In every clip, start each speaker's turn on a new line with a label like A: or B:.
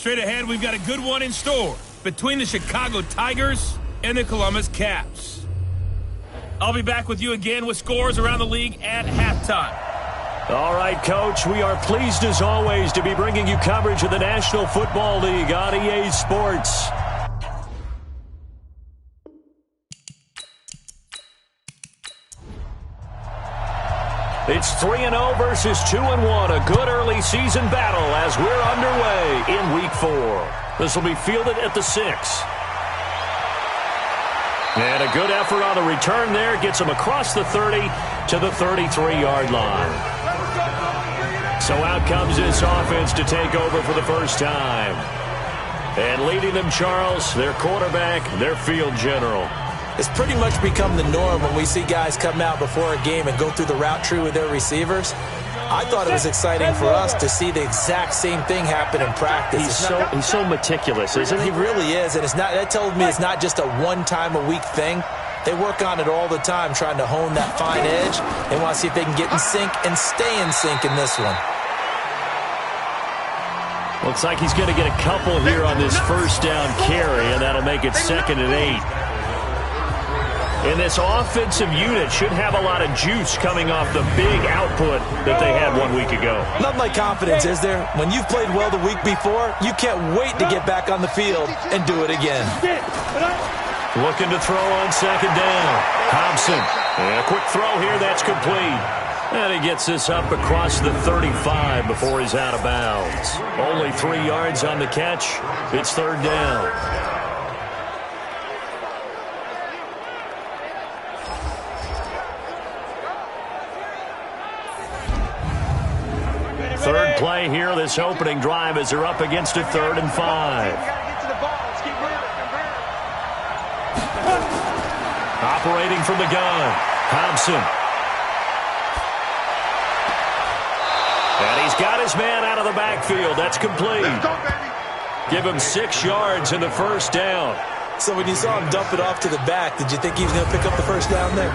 A: Straight ahead, we've got a good one in store between the Chicago Tigers and the Columbus Caps. I'll be back with you again with scores around the league at halftime.
B: All right, Coach, we are pleased as always to be bringing you coverage of the National Football League on EA Sports. It's 3-0 versus 2-1, a good early season battle as we're underway in Week 4. This will be fielded at the 6. And a good effort on the return there gets him across the 30 to the 33-yard line. So out comes this offense to take over for the first time. And leading them, Charles, their quarterback, their field general.
C: It's pretty much become the norm when we see guys come out before a game and go through the route tree with their receivers. I thought it was exciting for us to see the exact same thing happen in practice.
B: He's so meticulous, isn't he?
C: He really is, and that tells me it's not just a one-time-a-week thing. They work on it all the time, trying to hone that fine edge. They want to see if they can get in sync and stay in sync in this one.
B: Looks like he's going to get a couple here on this first down carry, and that'll make it 2nd and 8. And this offensive unit should have a lot of juice coming off the big output that they had 1 week ago.
C: Nothing like confidence, is there? When you've played well the week before, you can't wait to get back on the field and do it again.
B: Looking to throw on 2nd down. Thompson. And a quick throw here, that's complete. And he gets this up across the 35 before he's out of bounds. Only 3 yards on the catch. It's 3rd down. Third play here, this opening drive as they're up against a 3rd and 5. Operating from the gun, Thompson. And he's got his man out of the backfield. That's complete. Give him 6 yards in the first down.
C: So when you saw him dump it off to the back, did you think he was going to pick up the first down there?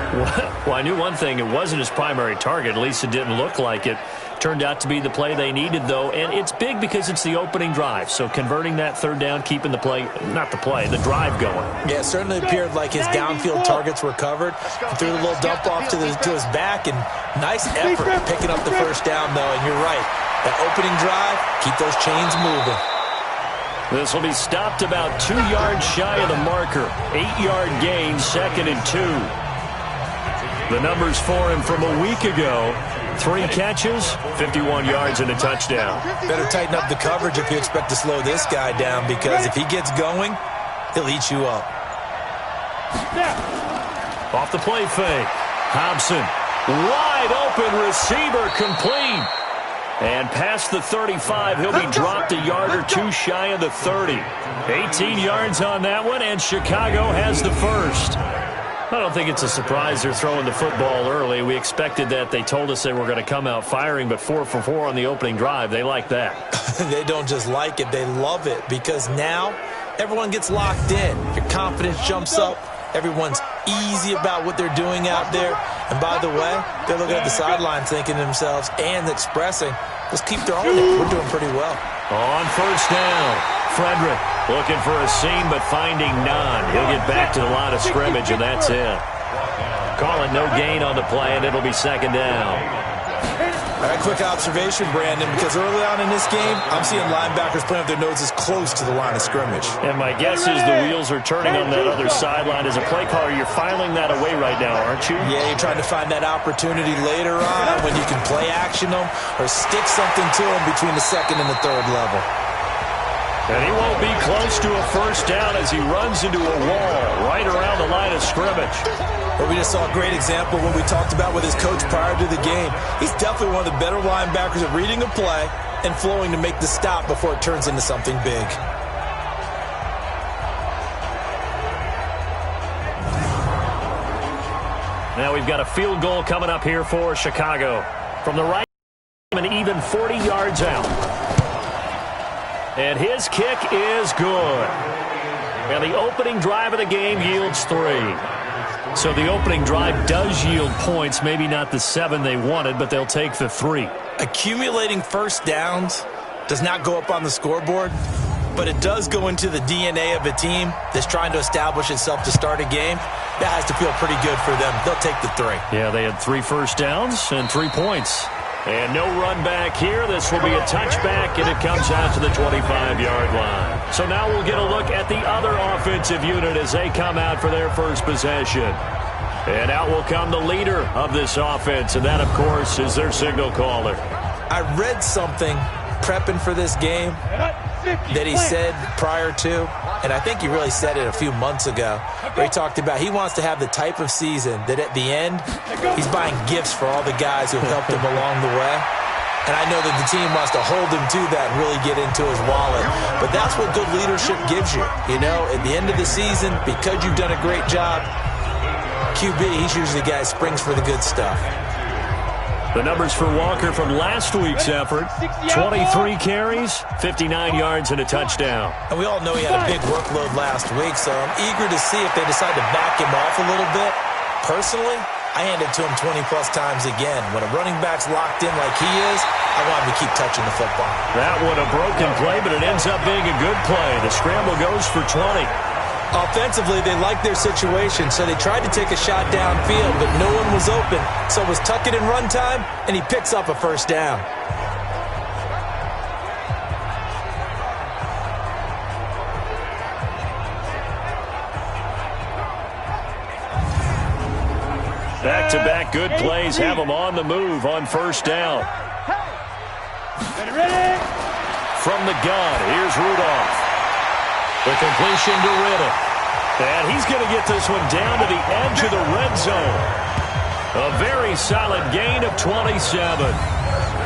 B: Well, I knew one thing. It wasn't his primary target. At least it didn't look like it. Turned out to be the play they needed, though. And it's big because it's the opening drive. So converting that 3rd down, keeping the play, not the play, the drive going.
C: Yeah, it certainly appeared like his downfield targets were covered. He threw the little dump off to his back, and nice effort picking up the first down, though. And you're right. That opening drive, keep those chains moving.
B: This will be stopped about 2 yards shy of the marker. 8-yard gain, 2nd and 2. The numbers for him from a week ago. 3 catches, 51 yards and a touchdown.
C: Better tighten up the coverage if you expect to slow this guy down, because if he gets going, he'll eat you up.
B: Off the play fake. Hobson, wide open receiver, complete. And past the 35, he'll be dropped a yard or 2 shy of the 30. 18 yards on that one, and Chicago has the first. I don't think it's a surprise they're throwing the football early. We expected that. They told us they were going to come out firing, but 4 for 4 on the opening drive. They like that.
C: They don't just like it, they love it, because now everyone gets locked in. Your confidence jumps up. Everyone's easy about what they're doing out there. And by the way, they're looking at the sideline thinking to themselves and expressing, let's keep throwing it. We're doing pretty well.
B: On first down, Frederick looking for a seam but finding none. He'll get back to the line of scrimmage, and that's it. Call it no gain on the play, and it'll be 2nd down.
C: All right, quick observation, Brandon, because early on in this game, I'm seeing linebackers playing with their noses close to the line of scrimmage.
B: And my guess is the wheels are turning on that other sideline. As a play caller, you're filing that away right now, aren't you?
C: Yeah, you're trying to find that opportunity later on when you can play action them or stick something to them between the 2nd and the 3rd level.
B: And he won't be close to a first down as he runs into a wall right around the line of scrimmage.
C: But we just saw a great example when we talked about with his coach prior to the game. He's definitely one of the better linebackers at reading a play and flowing to make the stop before it turns into something big.
B: Now we've got a field goal coming up here for Chicago. From the right, an even 40 yards out. And his kick is good. And the opening drive of the game yields 3. So the opening drive does yield points, maybe not the 7 they wanted, but they'll take the 3.
C: Accumulating first downs does not go up on the scoreboard, but it does go into the DNA of a team that's trying to establish itself to start a game. That has to feel pretty good for them. They'll take the 3.
B: Yeah, they had 3 first downs and 3 points. And no run back here. This will be a touchback, and it comes out to the 25-yard line. So now we'll get a look at the other offensive unit as they come out for their first possession. And out will come the leader of this offense, and that, of course, is their signal caller.
C: I read something prepping for this game that he said prior to, and I think he really said it a few months ago, where he talked about he wants to have the type of season that at the end, he's buying gifts for all the guys who have helped him along the way. And I know that the team wants to hold him to that and really get into his wallet. But that's what good leadership gives you. You know, at the end of the season, because you've done a great job, QB, he's usually the guy who springs for the good stuff.
B: The numbers for Walker from last week's effort: 23 carries, 59 yards, and a touchdown.
C: And we all know he had a big workload last week, so I'm eager to see if they decide to back him off a little bit. Personally, I hand it to him 20-plus times again. When a running back's locked in like he is, I want him to keep touching the football.
B: That one a broken play, but it ends up being a good play. The scramble goes for 20.
C: Offensively, they liked their situation, so they tried to take a shot downfield, but no one was open. So it was tuck it in run time, and he picks up a first down.
B: Back-to-back good plays have them on the move on first down. From the gun, here's Rudolph. The completion to Riddle. And he's going to get this one down to the edge of the red zone. A very solid gain of 27.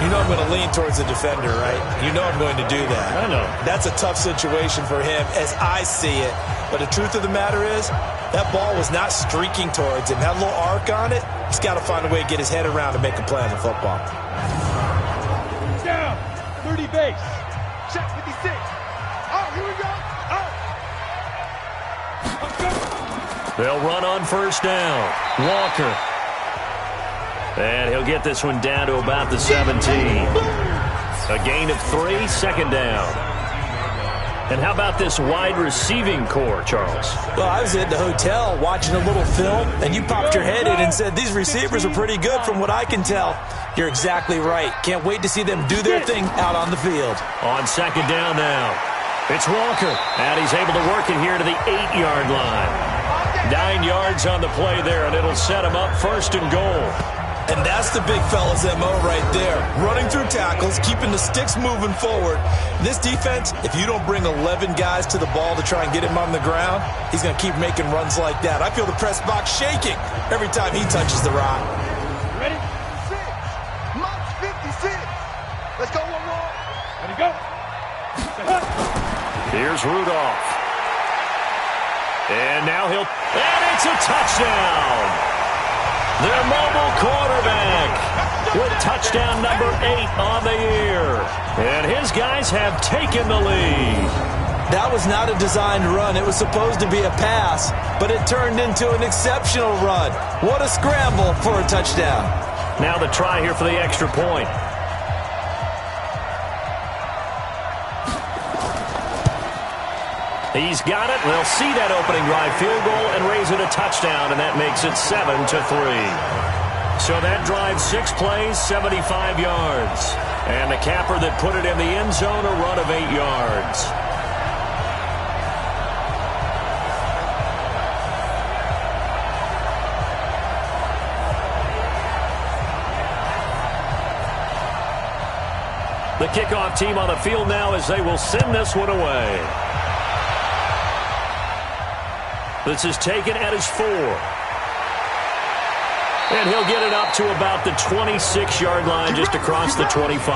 C: You know I'm going to lean towards the defender, right? You know I'm going to do that.
B: I know.
C: That's a tough situation for him as I see it. But the truth of the matter is, that ball was not streaking towards him. That little arc on it, he's got to find a way to get his head around and make a play on the football.
D: Down, 30 base. Check 56. Oh, here we go.
B: They'll run on first down. Walker. And he'll get this one down to about the 17. A gain of 3, second down. And how about this wide receiving core, Charles?
C: Well, I was at the hotel watching a little film, and you popped your head in and said, these receivers are pretty good from what I can tell. You're exactly right. Can't wait to see them do their thing out on the field.
B: On second down now. It's Walker, and he's able to work it here to the 8-yard line. 9 yards on the play there, and it'll set him up first and goal.
C: And that's the big fella's MO right there. Running through tackles, keeping the sticks moving forward. This defense, if you don't bring 11 guys to the ball to try and get him on the ground, he's going to keep making runs like that. I feel the press box shaking every time he touches the rock.
D: Ready? 6. March 56. Let's go one more. Ready, go.
B: Here's Rudolph. And now and it's a touchdown. Their mobile quarterback with touchdown number 8 on the year. And his guys have taken the lead.
C: That was not a designed run. It was supposed to be a pass, but it turned into an exceptional run. What a scramble for a touchdown.
B: Now the try here for the extra point. He's got it. They'll see that opening drive field goal and raise it a touchdown, and that makes it 7-3. So that drive, 6 plays, 75 yards. And the capper that put it in the end zone, a run of 8 yards. The kickoff team on the field now as they will send this one away. This is taken at his 4. And he'll get it up to about the 26-yard line just across the 25.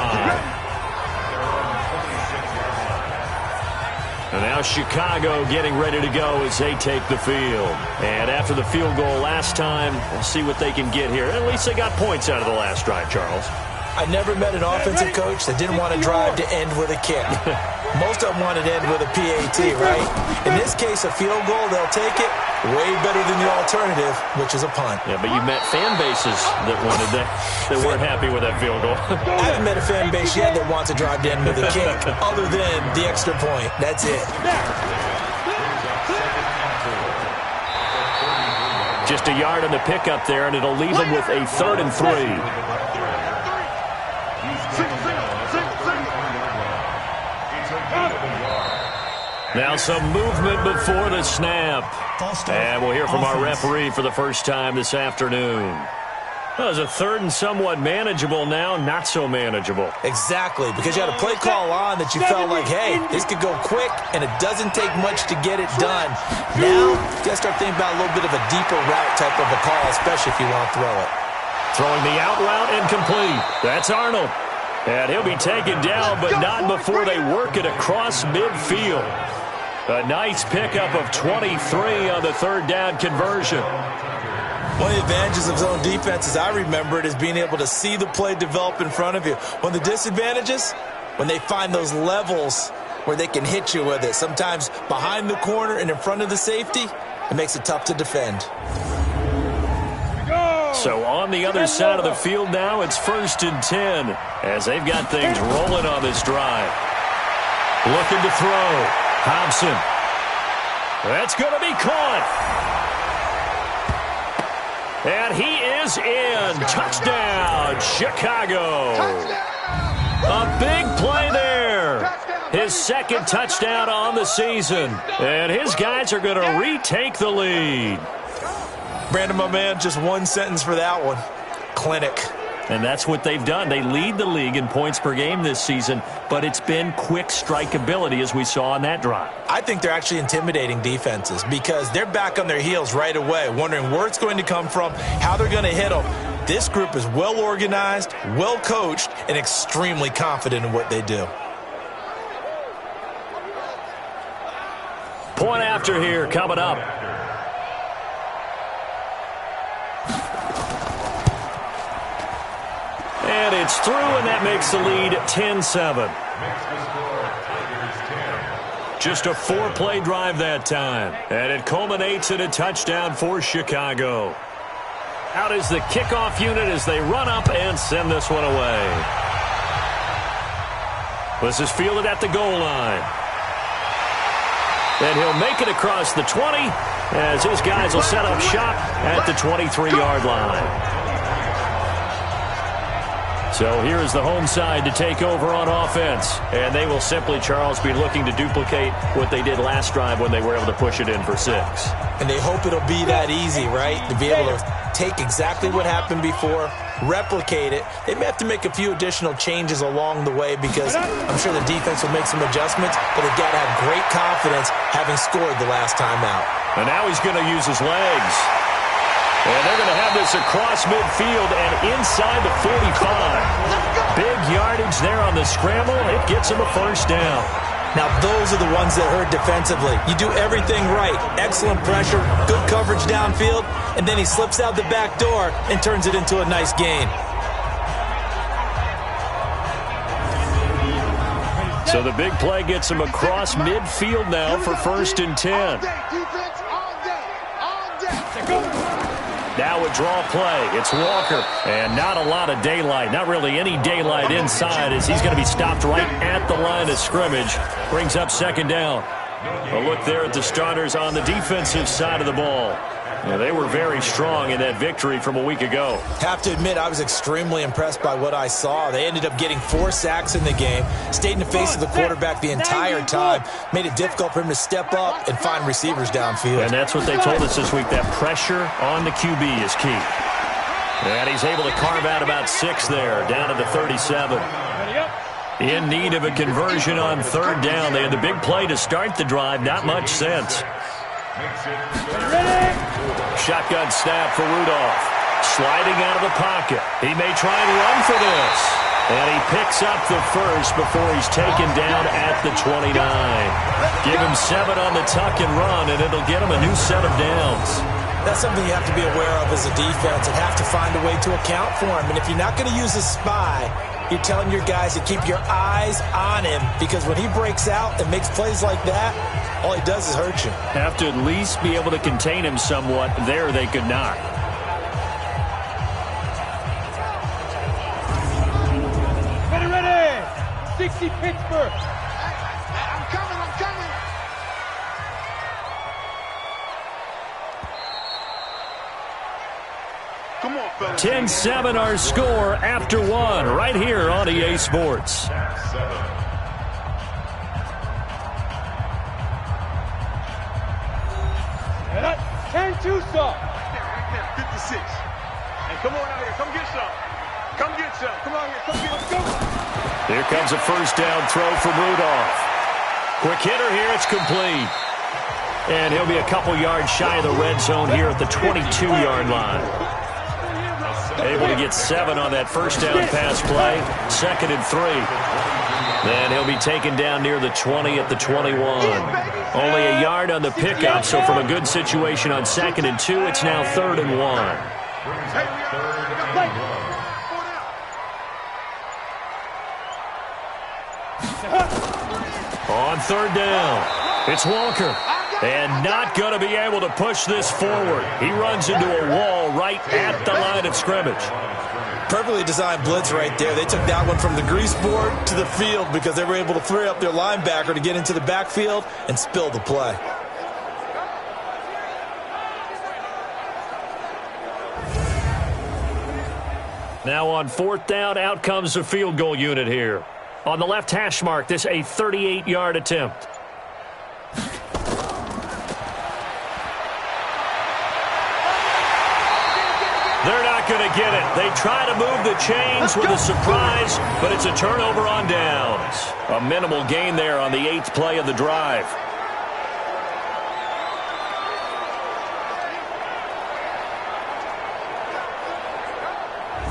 B: And now Chicago getting ready to go as they take the field. And after the field goal last time, we'll see what they can get here. At least they got points out of the last drive, Charles.
C: I never met an offensive coach that didn't want to drive to end with a kick. Most of them wanted to end with a PAT, right? In this case, a field goal, they'll take it. Way better than the alternative, which is a punt.
B: Yeah, but you met fan bases that wanted that weren't happy with that field goal.
C: I haven't met a fan base yet that wants to drive to end with a kick, other than the extra point. That's it.
B: Just a yard on the pickup there, and it'll leave them with a 3rd and 3. Now some movement before the snap. And we'll hear from our referee for the first time this afternoon. Well, it was a 3rd and somewhat manageable now, not so manageable.
C: Exactly, because you had a play call on that you felt like, hey, this could go quick, and it doesn't take much to get it done. Now, you got to start thinking about a little bit of a deeper route type of a call, especially if you want to throw it.
B: Throwing the out route incomplete. That's Arnold. And he'll be taken down, but not before they work it across midfield. A nice pickup of 23 on the 3rd down conversion.
C: One of the advantages of zone defense, as I remember it, is being able to see the play develop in front of you. One of the disadvantages, when they find those levels where they can hit you with it, sometimes behind the corner and in front of the safety, it makes it tough to defend.
B: So on the other side of the field now, it's 1st and 10 as they've got things rolling on this drive. Looking to throw. Hobson. That's going to be caught. And he is in. Touchdown, Chicago. A big play there. His 2nd touchdown on the season. And his guys are going to retake the lead.
C: Brandon, my man, just one sentence for that one. Clinic.
B: And that's what they've done. They lead the league in points per game this season, but it's been quick strikeability as we saw on that drive.
C: I think they're actually intimidating defenses because they're back on their heels right away, wondering where it's going to come from, how they're going to hit them. This group is well organized, well coached, and extremely confident in what they do.
B: Point after here coming up. And it's through, and that makes the lead 10-7. Just a 4-play drive that time. And it culminates in a touchdown for Chicago. Out is the kickoff unit as they run up and send this one away. This is fielded at the goal line. And he'll make it across the 20 as his guys will set up shop at the 23-yard line. So here is the home side to take over on offense. And they will simply, Charles, be looking to duplicate what they did last drive when they were able to push it in for 6.
C: And they hope it'll be that easy, right? To be able to take exactly what happened before, replicate it. They may have to make a few additional changes along the way because I'm sure the defense will make some adjustments, but they've got to have great confidence having scored the last time out.
B: And now he's going to use his legs. And they're going to have this across midfield and inside the 45. Big yardage there on the scramble. It gets him a 1st down.
C: Now, those are the ones that hurt defensively. You do everything right. Excellent pressure, good coverage downfield, and then he slips out the back door and turns it into a nice gain.
B: So the big play gets him across midfield now for 1st and 10. Now a draw play. It's Walker. And not a lot of daylight. Not really any daylight inside as he's going to be stopped right at the line of scrimmage. Brings up 2nd down. A look there at the starters on the defensive side of the ball. Yeah, they were very strong in that victory from a week ago.
C: Have to admit, I was extremely impressed by what I saw. They ended up getting 4 sacks in the game, stayed in the face of the quarterback the entire time, made it difficult for him to step up and find receivers downfield.
B: And that's what they told us this week, that pressure on the QB is key. And he's able to carve out about 6 there, down to the 37. In need of a conversion on 3rd down. They had the big play to start the drive, not much sense. Shotgun snap for Rudolph. Sliding out of the pocket. He may try and run for this. And he picks up the 1st before he's taken down at the 29. Give him 7 on the tuck and run, and it'll get him a new set of downs.
C: That's something you have to be aware of as a defense and have to find a way to account for him. And if you're not going to use a spy, you're telling your guys to keep your eyes on him, because when he breaks out and makes plays like that, all he does is hurt you.
B: Have to at least be able to contain him somewhat. There they could not.
E: Ready. 60 Pittsburgh.
D: I'm coming.
B: 10-7 our score after one right here on EA Sports.
D: 10-2,
E: son.
D: Right there, 56. And come on out here. Come get some. Come on here. Let's go.
B: Here comes a first down throw from Rudolph. Quick hitter here. It's complete. And he'll be a couple yards shy of the red zone here at the 22-yard line. Able to get 7 on that first down pass play. 2nd and 3. Then he'll be taken down near the 20 at the 21. Only a yard on the pickup, so from a good situation on 2nd and 2, it's now 3rd and 1. On 3rd down, it's Walker. And not going to be able to push this forward. He runs into a wall right at the line of scrimmage.
C: Perfectly designed blitz right there. They took that one from the grease board to the field because they were able to free up their linebacker to get into the backfield and spill the play.
B: Now on 4th down, out comes the field goal unit here. On the left hash mark, this a 38-yard attempt. They're not going to get it. They try to move the chains with a surprise, but it's a turnover on downs. A minimal gain there on the 8th play of the drive.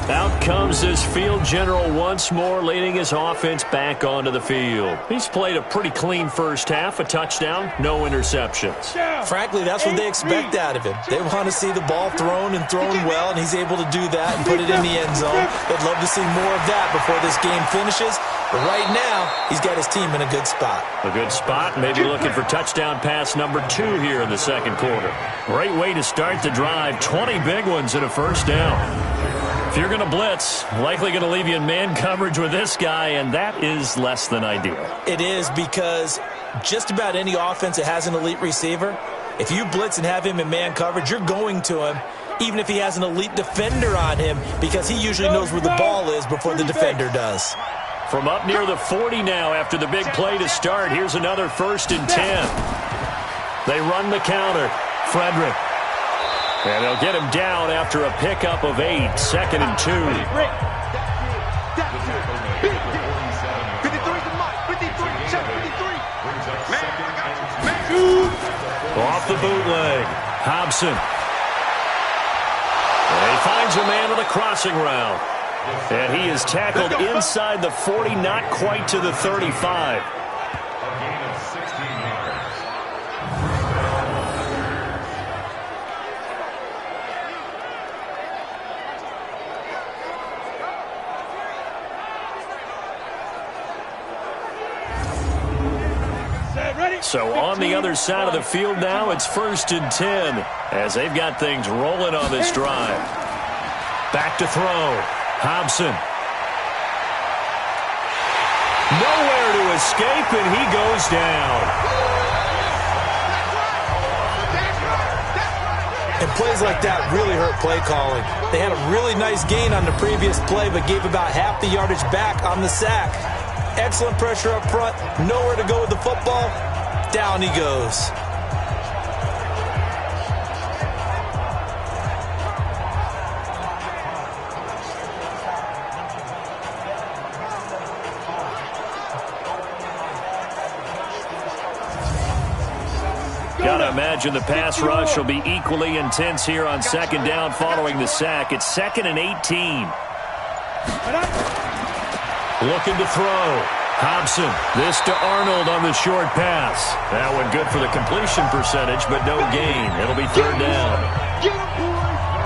B: Out comes this field general once more, leading his offense back onto the field. He's played a pretty clean first half, a touchdown, no interceptions.
C: Frankly, that's what they expect out of him. They want to see the ball thrown and thrown well, and he's able to do that and put it in the end zone. They'd love to see more of that before this game finishes. But right now, he's got his team in a good spot.
B: A good spot, maybe looking for touchdown pass number 2 here in the 2nd quarter. Great way to start the drive. 20 big ones and a first down. If you're going to blitz, likely going to leave you in man coverage with this guy, and that is less than ideal.
C: It is, because just about any offense that has an elite receiver, if you blitz and have him in man coverage, you're going to him, even if he has an elite defender on him, because he usually knows where the ball is before the defender does.
B: From up near the 40 now after the big play to start, here's another 1st and 10. They run the counter. Frederick. And they'll get him down after a pickup of 8, 2nd and 2.
D: 53 to Mike. 53. Check 53. Man, I got you.
B: Off the bootleg. Hobson. And he finds a man on the crossing route. And he is tackled inside the 40, not quite to the 35. So on the other side of the field now, it's 1st and 10 as they've got things rolling on this drive. Back to throw. Hobson. Nowhere to escape, and he goes down.
C: And plays like that really hurt play calling. They had a really nice gain on the previous play, but gave about half the yardage back on the sack. Excellent pressure up front. Nowhere to go with the football. Down he goes.
B: Gotta imagine the pass rush will be equally intense here on 2nd down following the sack. It's 2nd and 18. Looking to throw. Hobson, this to Arnold on the short pass. That one good for the completion percentage, but no gain. It'll be third down.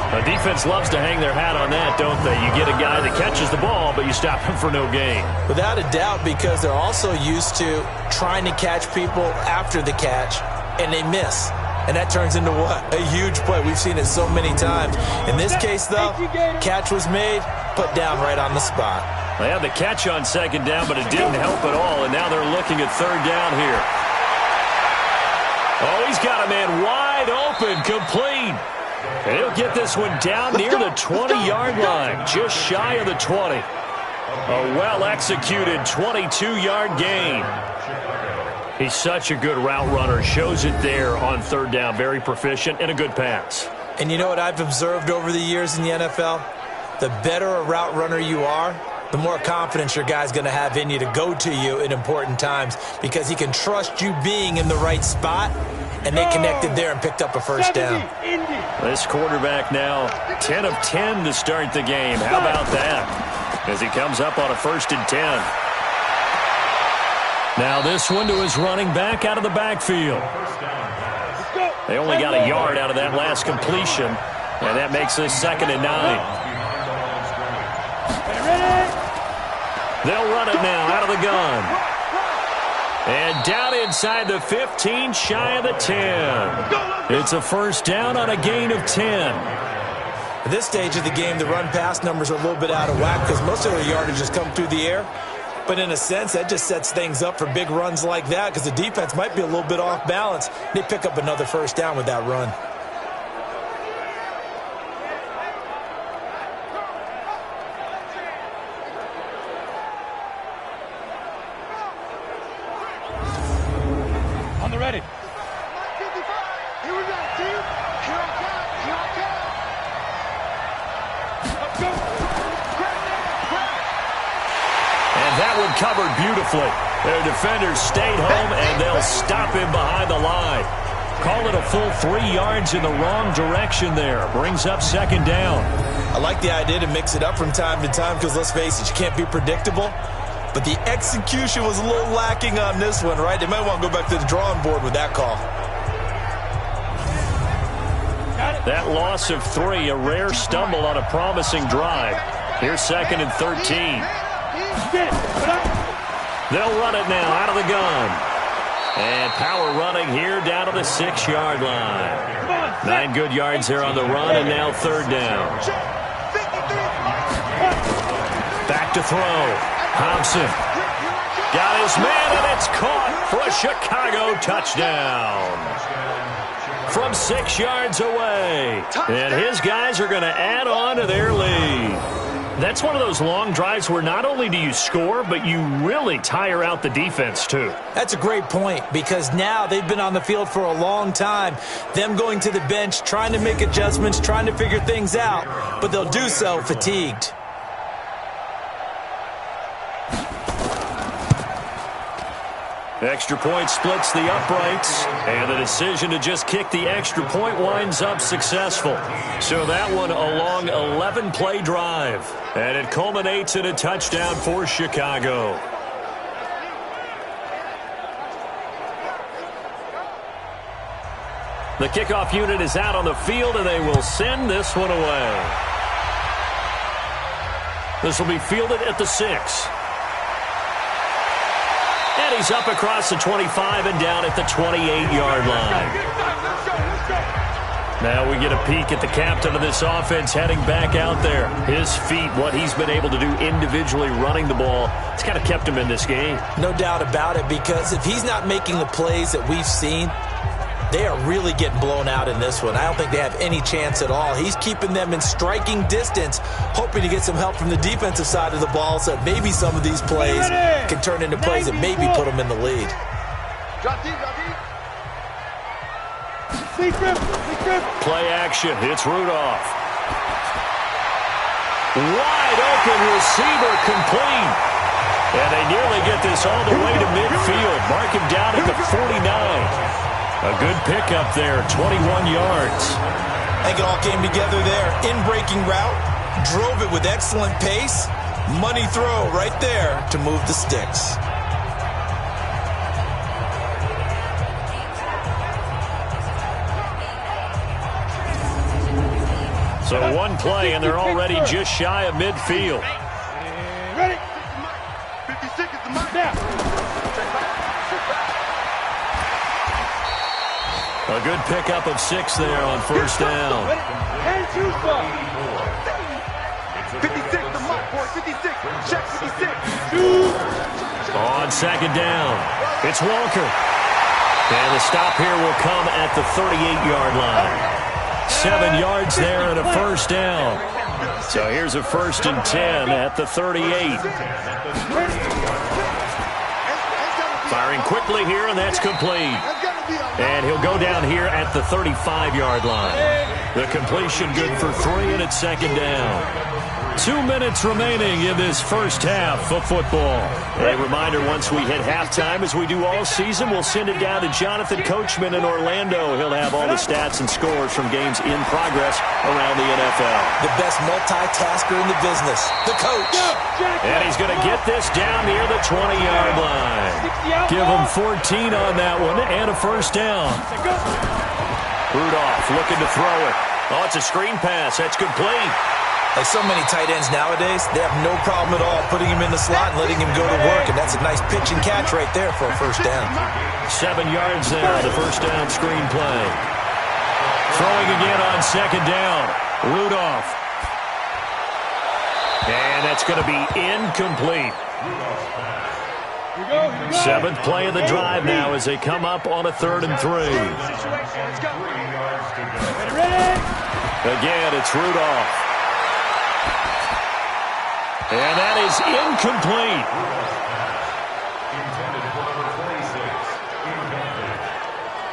B: The defense loves to hang their hat on that, don't they? You get a guy that catches the ball, but you stop him for no gain.
C: Without a doubt, because they're also used to trying to catch people after the catch, and they miss. And that turns into what? A huge play. We've seen it so many times. In this case, though, catch was made, put down right on the spot.
B: They had the catch on second down, but it didn't help at all, and now they're looking at third down here. Oh, he's got a man wide open, complete. And he'll get this one down near the 20-yard line, just shy of the 20. A well-executed 22-yard gain. He's such a good route runner. Shows it there on third down. Very proficient and a good pass.
C: And you know what I've observed over the years in the NFL? The better a route runner you are, the more confidence your guy's going to have in you to go to you in important times because he can trust you being in the right spot, and they connected there and picked up a first down.
B: This quarterback now 10 of 10 to start the game. How about that? As he comes up on a 1st and 10. Now this one to his running back out of the backfield. They only got a yard out of that last completion, and that makes this 2nd and 9. They'll run it now out of the gun. And down inside the 15, shy of the 10. It's a first down on a gain of 10.
C: At this stage of the game, the run-pass numbers are a little bit out of whack because most of their yardage has come through the air. But in a sense, that just sets things up for big runs like that because the defense might be a little bit off balance. They pick up another first down with that run.
E: On the ready.
D: Here we go, team. Here I come. Here I come. Let's go.
B: And that one covered beautifully. Their defenders stayed home, and they'll stop him behind the line. Call it a full 3 yards in the wrong direction there. Brings up 2nd down.
C: I like the idea to mix it up from time to time because, let's face it, you can't be predictable. But the execution was a little lacking on this one, right? They might want to go back to the drawing board with that call.
B: That loss of 3, a rare stumble on a promising drive. Here's 2nd and 13. They'll run it now out of the gun. And power running here down to the 6-yard line. 9 good yards there on the run, and now third down. Back to throw. Hobson got his man, and it's caught for a Chicago touchdown. From 6 yards away. And his guys are going to add on to their lead. That's one of those long drives where not only do you score, but you really tire out the defense, too.
C: That's a great point because now they've been on the field for a long time. Them going to the bench, trying to make adjustments, trying to figure things out, but they'll do so fatigued.
B: Extra point splits the uprights, and the decision to just kick the extra point winds up successful. So that one a long 11-play drive, and it culminates in a touchdown for Chicago. The kickoff unit is out on the field, and they will send this one away. This will be fielded at the 6. And he's up across the 25 and down at the 28-yard line. Now we get a peek at the captain of this offense heading back out there. His feet, what he's been able to do individually running the ball, it's kind of kept him in this game.
C: No doubt about it, because if he's not making the plays that we've seen, they are really getting blown out in this one. I don't think they have any chance at all. He's keeping them in striking distance, hoping to get some help from the defensive side of the ball so that maybe some of these plays can turn into plays that maybe put them in the lead.
B: Play action. It's Rudolph. Wide open receiver complete. And they nearly get this all the way to midfield. Mark him down at the 49. A good pickup there, 21 yards.
C: I think it all came together there. In-breaking route, drove it with excellent pace. Money throw right there to move the sticks.
B: So one play, and they're already just shy of midfield.
E: Ready?
D: 56 is the mark.
E: Now.
B: A good pickup of 6 there on first down.
E: Ready? 10-2 stop.
D: 56 the mark, boy. 56. Check 56.
B: On second down, it's Walker. And the stop here will come at the 38-yard line. 7 yards there and a first down. So here's a 1st and 10 at the 38. Firing quickly here, and that's complete. And he'll go down here at the 35-yard line. The completion good for 3, and it's second down. 2 minutes remaining in this first half of football. A reminder, once we hit halftime, as we do all season, we'll send it down to Jonathan Coachman in Orlando. He'll have all the stats and scores from games in progress around the NFL.
C: The best multitasker in the business, the coach.
B: And he's going to get this down near the 20-yard line. Give him 14 on that one and a first down. Rudolph looking to throw it. Oh, it's a screen pass. That's complete.
C: Like so many tight ends nowadays, they have no problem at all putting him in the slot and letting him go to work, and that's a nice pitch and catch right there for a first down.
B: 7 yards there, the first down screen play. Throwing again on second down. Rudolph. And that's going to be incomplete.
E: Here we go.
B: 7th play of the drive now as they come up on a 3rd and 3.
E: Ready?
B: Again, it's Rudolph. And that is incomplete.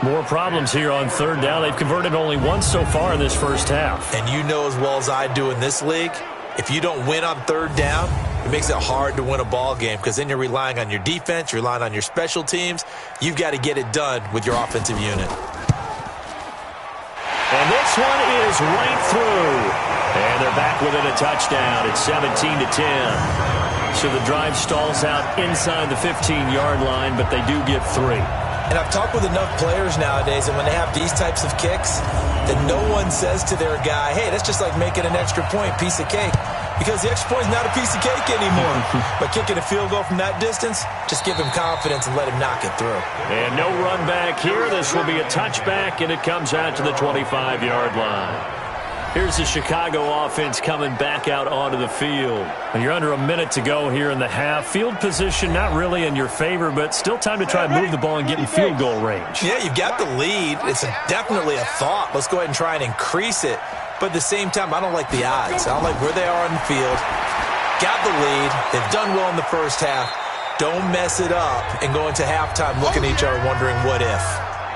B: More problems here on 3rd down. They've converted only once so far in this first half.
C: And you know as well as I do in this league, if you don't win on 3rd down, it makes it hard to win a ball game because then you're relying on your defense, you're relying on your special teams. You've got to get it done with your offensive unit.
B: And this one is right through. And they're back within a touchdown. It's 17-10. So the drive stalls out inside the 15-yard line, but they do get 3.
C: And I've talked with enough players nowadays, and when they have these types of kicks, that no one says to their guy, hey, that's just like making an extra point, piece of cake. Because the extra point is not a piece of cake anymore. But kicking a field goal from that distance, just give him confidence and let him knock it through.
B: And no run back here. This will be a touchback, and it comes out to the 25-yard line. Here's the Chicago offense coming back out onto the field. And you're under a minute to go here in the half. Field position not really in your favor, but still time to try and move the ball and get in field goal range.
C: Yeah, you've got the lead. It's definitely a thought. Let's go ahead and try and increase it. But at the same time, I don't like the odds. I don't like where they are on the field. Got the lead. They've done well in the first half. Don't mess it up and go into halftime looking at each other wondering what if.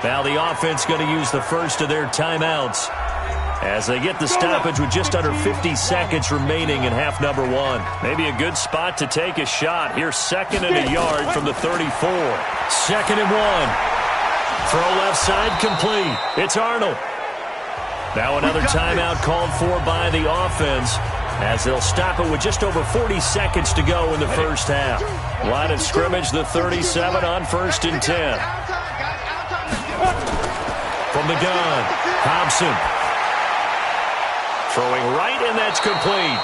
B: Now the offense going to use the first of their timeouts as they get the stoppage with just under 50 seconds remaining in half number 1. Maybe a good spot to take a shot. Here's 2nd and a yard from the 34. 2nd and 1. Throw left side complete. It's Arnold. Now another timeout called for by the offense as they'll stop it with just over 40 seconds to go in the first half. Line of scrimmage, the 37 on 1st and 10. From the gun, Hobson. Throwing right, and that's complete.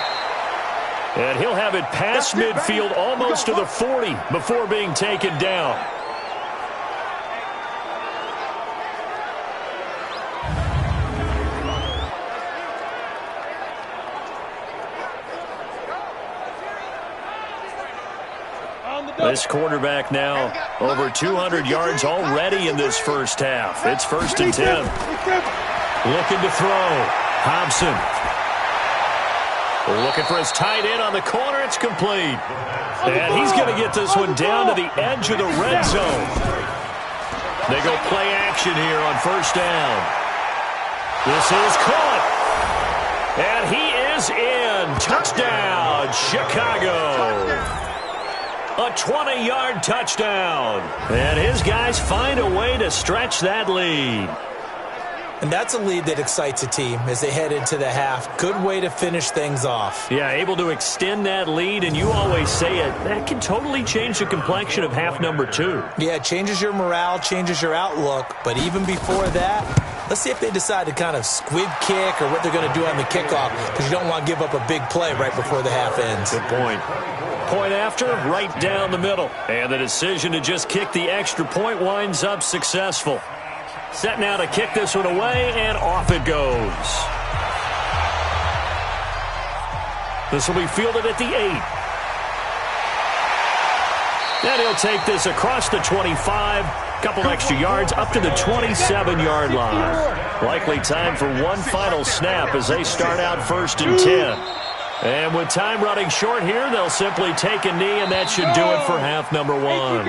B: And he'll have it past midfield almost to the 40 before being taken down. This quarterback now over 200 yards already in this first half. It's 1st and 10. Looking to throw. Hobson. Looking for his tight end on the corner. It's complete. And he's going to get this one down to the edge of the red zone. They go play action here on 1st down. This is caught. And he is in. Touchdown, Chicago. A 20-yard touchdown. And his guys find a way to stretch that lead.
C: And that's a lead that excites a team as they head into the half. Good way to finish things off.
B: Yeah, able to extend that lead, and you always say it, that can totally change the complexion of half number 2.
C: Yeah, it changes your morale, changes your outlook, but even before that, Let's see if they decide to kind of squib kick or what they're going to do on the kickoff, because you don't want to give up a big play right before the half ends.
B: Good point. Point after, right down the middle. And the decision to just kick the extra point winds up successful. Set now to kick this one away, and off it goes. This will be fielded at the 8. And he'll take this across the 25. Couple extra yards up to the 27-yard line. Likely time for one final snap as they start out 1st and 10. And with time running short here, they'll simply take a knee, and that should do it for half number 1.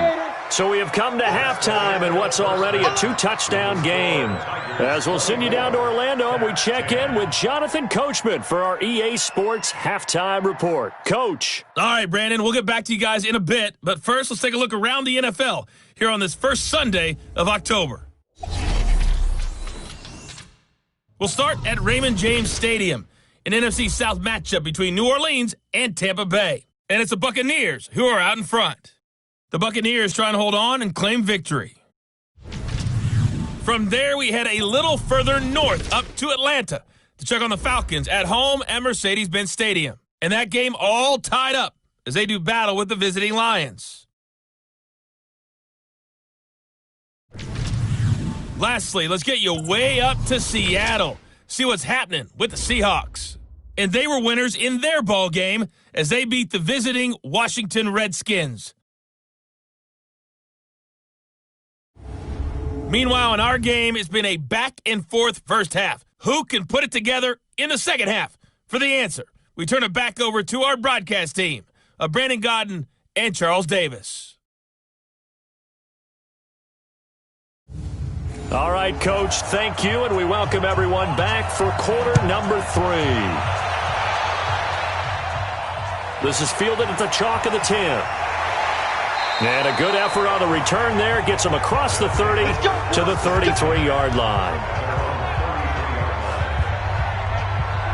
B: So we have come to halftime in what's already a 2-touchdown game. As we'll send you down to Orlando, and we check in with Jonathan Coachman for our EA Sports Halftime Report. Coach.
A: All right, Brandon, we'll get back to you guys in a bit. But first, let's take a look around the NFL here on this first Sunday of October. We'll start at Raymond James Stadium, an NFC South matchup between New Orleans and Tampa Bay. And it's the Buccaneers who are out in front. The Buccaneers trying to hold on and claim victory. From there, we head a little further north up to Atlanta to check on the Falcons at home at Mercedes-Benz Stadium. And that game all tied up as they do battle with the visiting Lions. Lastly, let's get you way up to Seattle. See what's happening with the Seahawks. And they were winners in their ball game as they beat the visiting Washington Redskins. Meanwhile, in our game, it's been a back-and-forth first half. Who can put it together in the second half? For the answer, we turn it back over to our broadcast team of Brandon Godden and Charles Davis.
B: All right, Coach, thank you, and we welcome everyone back for quarter number 3. This is fielded at the chalk of the 10. And a good effort on the return there. Gets him across the 30 to the 33-yard line.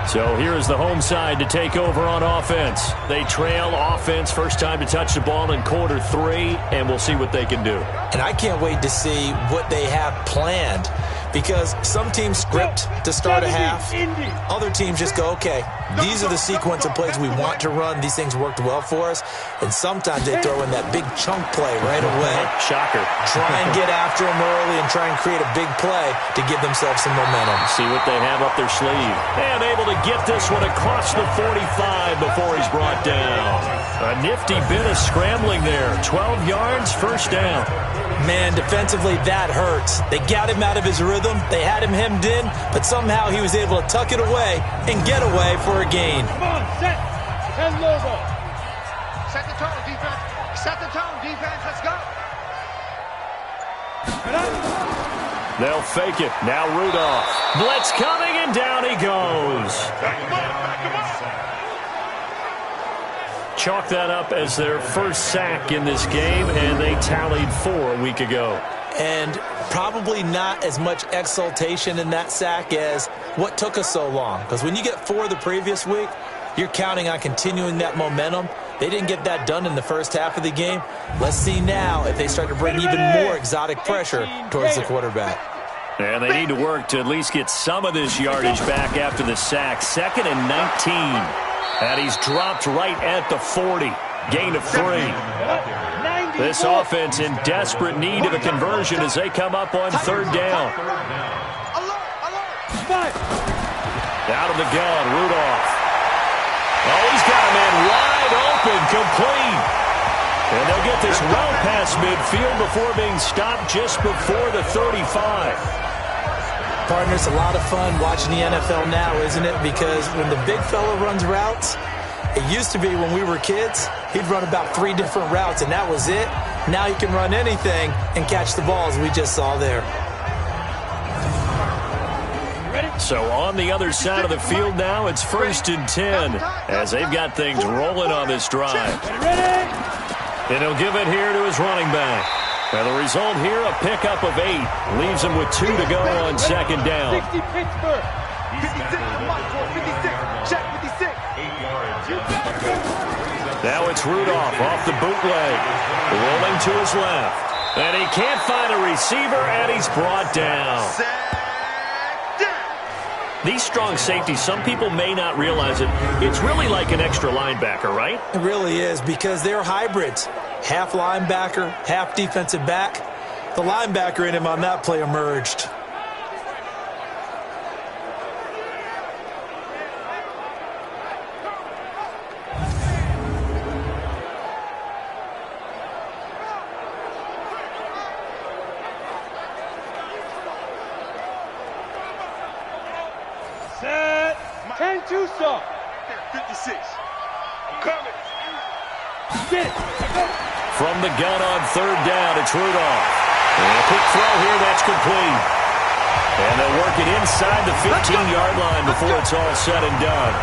B: So here is the home side to take over on offense. They trail offense, first time to touch the ball in quarter 3, and we'll see what they can do.
C: And I can't wait to see what they have planned, because some teams script to start a half. Other teams just go, okay, these are the sequence of plays we want to run. These things worked well for us. And sometimes they throw in that big chunk play right away.
B: Shocker.
C: Try and get after them early and try and create a big play to give themselves some momentum.
B: See what they have up their sleeve. And able to get this one across the 45 before he's brought down. A nifty bit of scrambling there. 12 yards, first down.
C: Man, defensively, that hurts. They got him out of his rhythm. They had him hemmed in, but somehow he was able to tuck it away and get away for a gain.
E: Come on, set. And logo.
D: Set the tone, defense. Set the tone, defense. Let's go.
B: They'll fake it. Now Rudolph. Blitz coming, and down he goes. Chalk that up as their first sack in this game, and they tallied 4 a week ago.
C: And probably not as much exultation in that sack as what took us so long. Because when you get 4 the previous week, you're counting on continuing that momentum. They didn't get that done in the first half of the game. Let's see now if they start to bring even more exotic pressure towards the quarterback.
B: And they need to work to at least get some of this yardage back after the sack. 2nd and 19. And he's dropped right at the 40. Gain of 3. This offense in desperate need of a conversion as they come up on 3rd down. Out of the gun, Rudolph. Oh, he's got a man wide open, complete. And they'll get this well past midfield before being stopped just before the 35.
C: Partner, it's a lot of fun watching the NFL now, isn't it? Because when the big fella runs routes, it used to be when we were kids, he'd run about 3 different routes, and that was it. Now he can run anything and catch the balls we just saw there.
B: So on the other side of the field now, it's 1st and 10 as they've got things rolling on this drive. And he'll give it here to his running back. And the result here, a pickup of 8. Leaves him with 2 to go on 2nd down.
D: 60 Pittsburgh. 56, Mike, 56. Check 56.
B: Now it's Rudolph off the bootleg. Rolling to his left. And he can't find a receiver, and he's brought down. These strong safeties, some people may not realize it. It's really like an extra linebacker, right?
C: It really is, because they're hybrids. Half linebacker, half defensive back. The linebacker in him on that play emerged.
E: Set. 10-2 stop.
D: 56. I'm coming.
E: Get it.
B: From the gun on third down, it's Rudolph. And a quick throw here, that's complete. And they'll work it inside the 15-yard line before it's all said and done.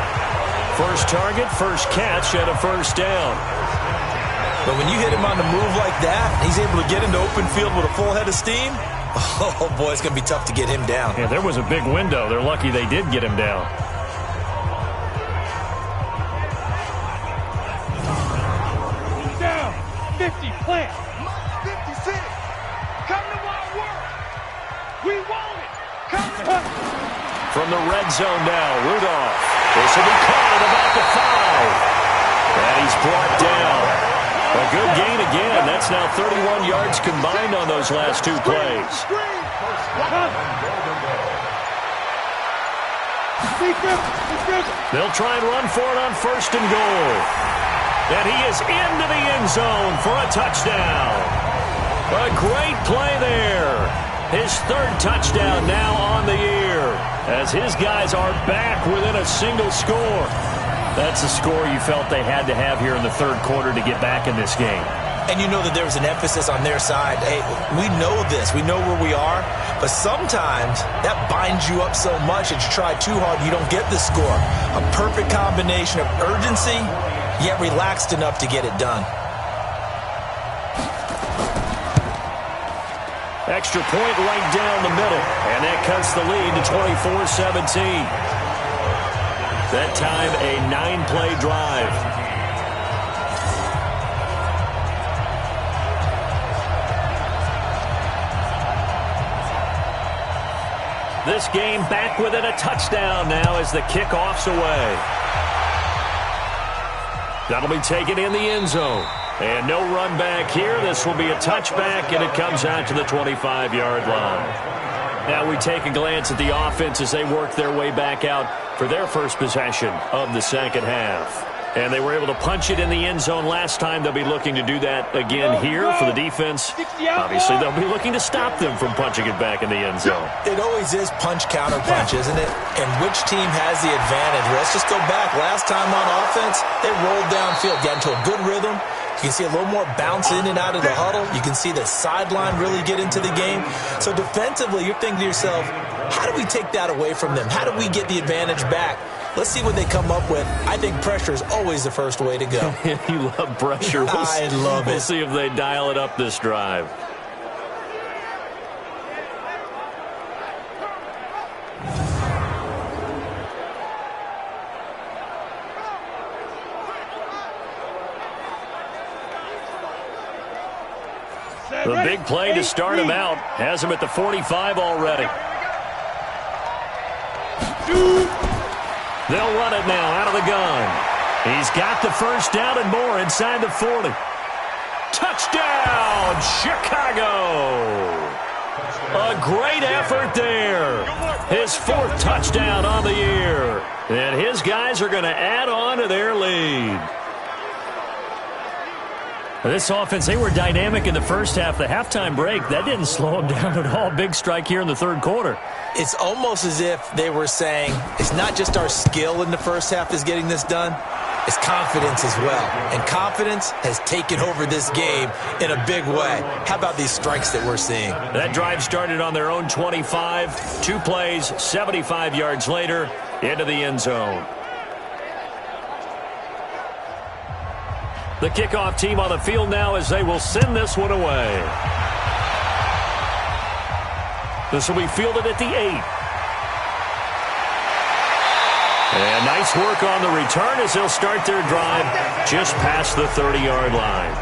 B: First target, first catch, and a first down.
C: But when you hit him on the move like that, he's able to get into open field with a full head of steam. Oh, boy, it's going to be tough to get him down.
B: Yeah, there was a big window. They're lucky they did get him down.
E: Down. 50. Plant.
D: 56. Come to my work. We want it. Come to
B: From the red zone now, Rudolph. This will be caught at about the 5. And he's brought down. A good gain again. That's now 31 yards combined on those last two plays. They'll try and run for it on first and goal. And he is into the end zone for a touchdown. A great play there. His third touchdown now on the year, as his guys are back within a single score. That's a score you felt they had to have here in the third quarter to get back in this game.
C: And you know that there was an emphasis on their side. Hey, we know this. We know where we are. But sometimes that binds you up so much that you try too hard, you don't get the score. A perfect combination of urgency, yet relaxed enough to get it done.
B: Extra point right down the middle. And that cuts the lead to 24-17. That time, a 9-play drive. This game back within a touchdown now as the kickoff's away. That'll be taken in the end zone. And no run back here. This will be a touchback, and it comes out to the 25-yard line. Now we take a glance at the offense as they work their way back out for their first possession of the second half. And they were able to punch it in the end zone last time. They'll be looking to do that again here for the defense. Obviously, they'll be looking to stop them from punching it back in the end zone.
C: It always is punch-counter-punch, isn't it? And which team has the advantage? Let's just go back. Last time on offense, they rolled downfield, got into a good rhythm. You can see a little more bounce in and out of the huddle. You can see the sideline really get into the game. So defensively, you're thinking to yourself, how do we take that away from them? How do we get the advantage back? Let's see what they come up with. I think pressure is always the first way to go.
B: You love pressure.
C: I love it.
B: We'll see if they dial it up this drive. The big play to start him out has him at the 45 already. They'll run it now out of the gun. He's got the first down and more inside the 40. Touchdown, Chicago! A great effort there. His fourth touchdown on the year. And his guys are going to add on to their lead. This offense, they were dynamic in the first half. The halftime break, that didn't slow them down at all. Big strike here in the third quarter.
C: It's almost as if they were saying, it's not just our skill in the first half that's getting this done, it's confidence as well. And confidence has taken over this game in a big way. How about these strikes that we're seeing?
B: That drive started on their own 25. 2 plays, 75 yards later, into the end zone. The kickoff team on the field now as they will send this one away. This will be fielded at the 8. And nice work on the return as they'll start their drive just past the 30-yard line.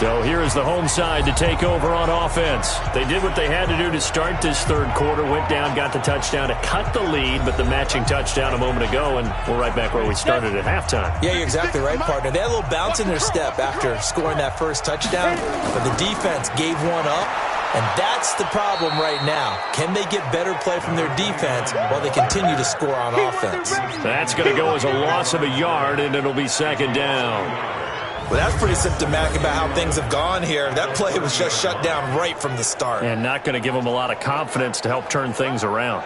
B: So here is the home side to take over on offense. They did what they had to do to start this third quarter. Went down, got the touchdown to cut the lead, but the matching touchdown a moment ago, and we're right back where we started at halftime.
C: Yeah, you're exactly right, partner. They had a little bounce in their step after scoring that first touchdown, but the defense gave one up, and that's the problem right now. Can they get better play from their defense while they continue to score on offense?
B: That's going to go as a loss of a yard, and it'll be second down.
C: Well, that's pretty symptomatic about how things have gone here. That play was just shut down right from the start.
B: And not going to give them a lot of confidence to help turn things around.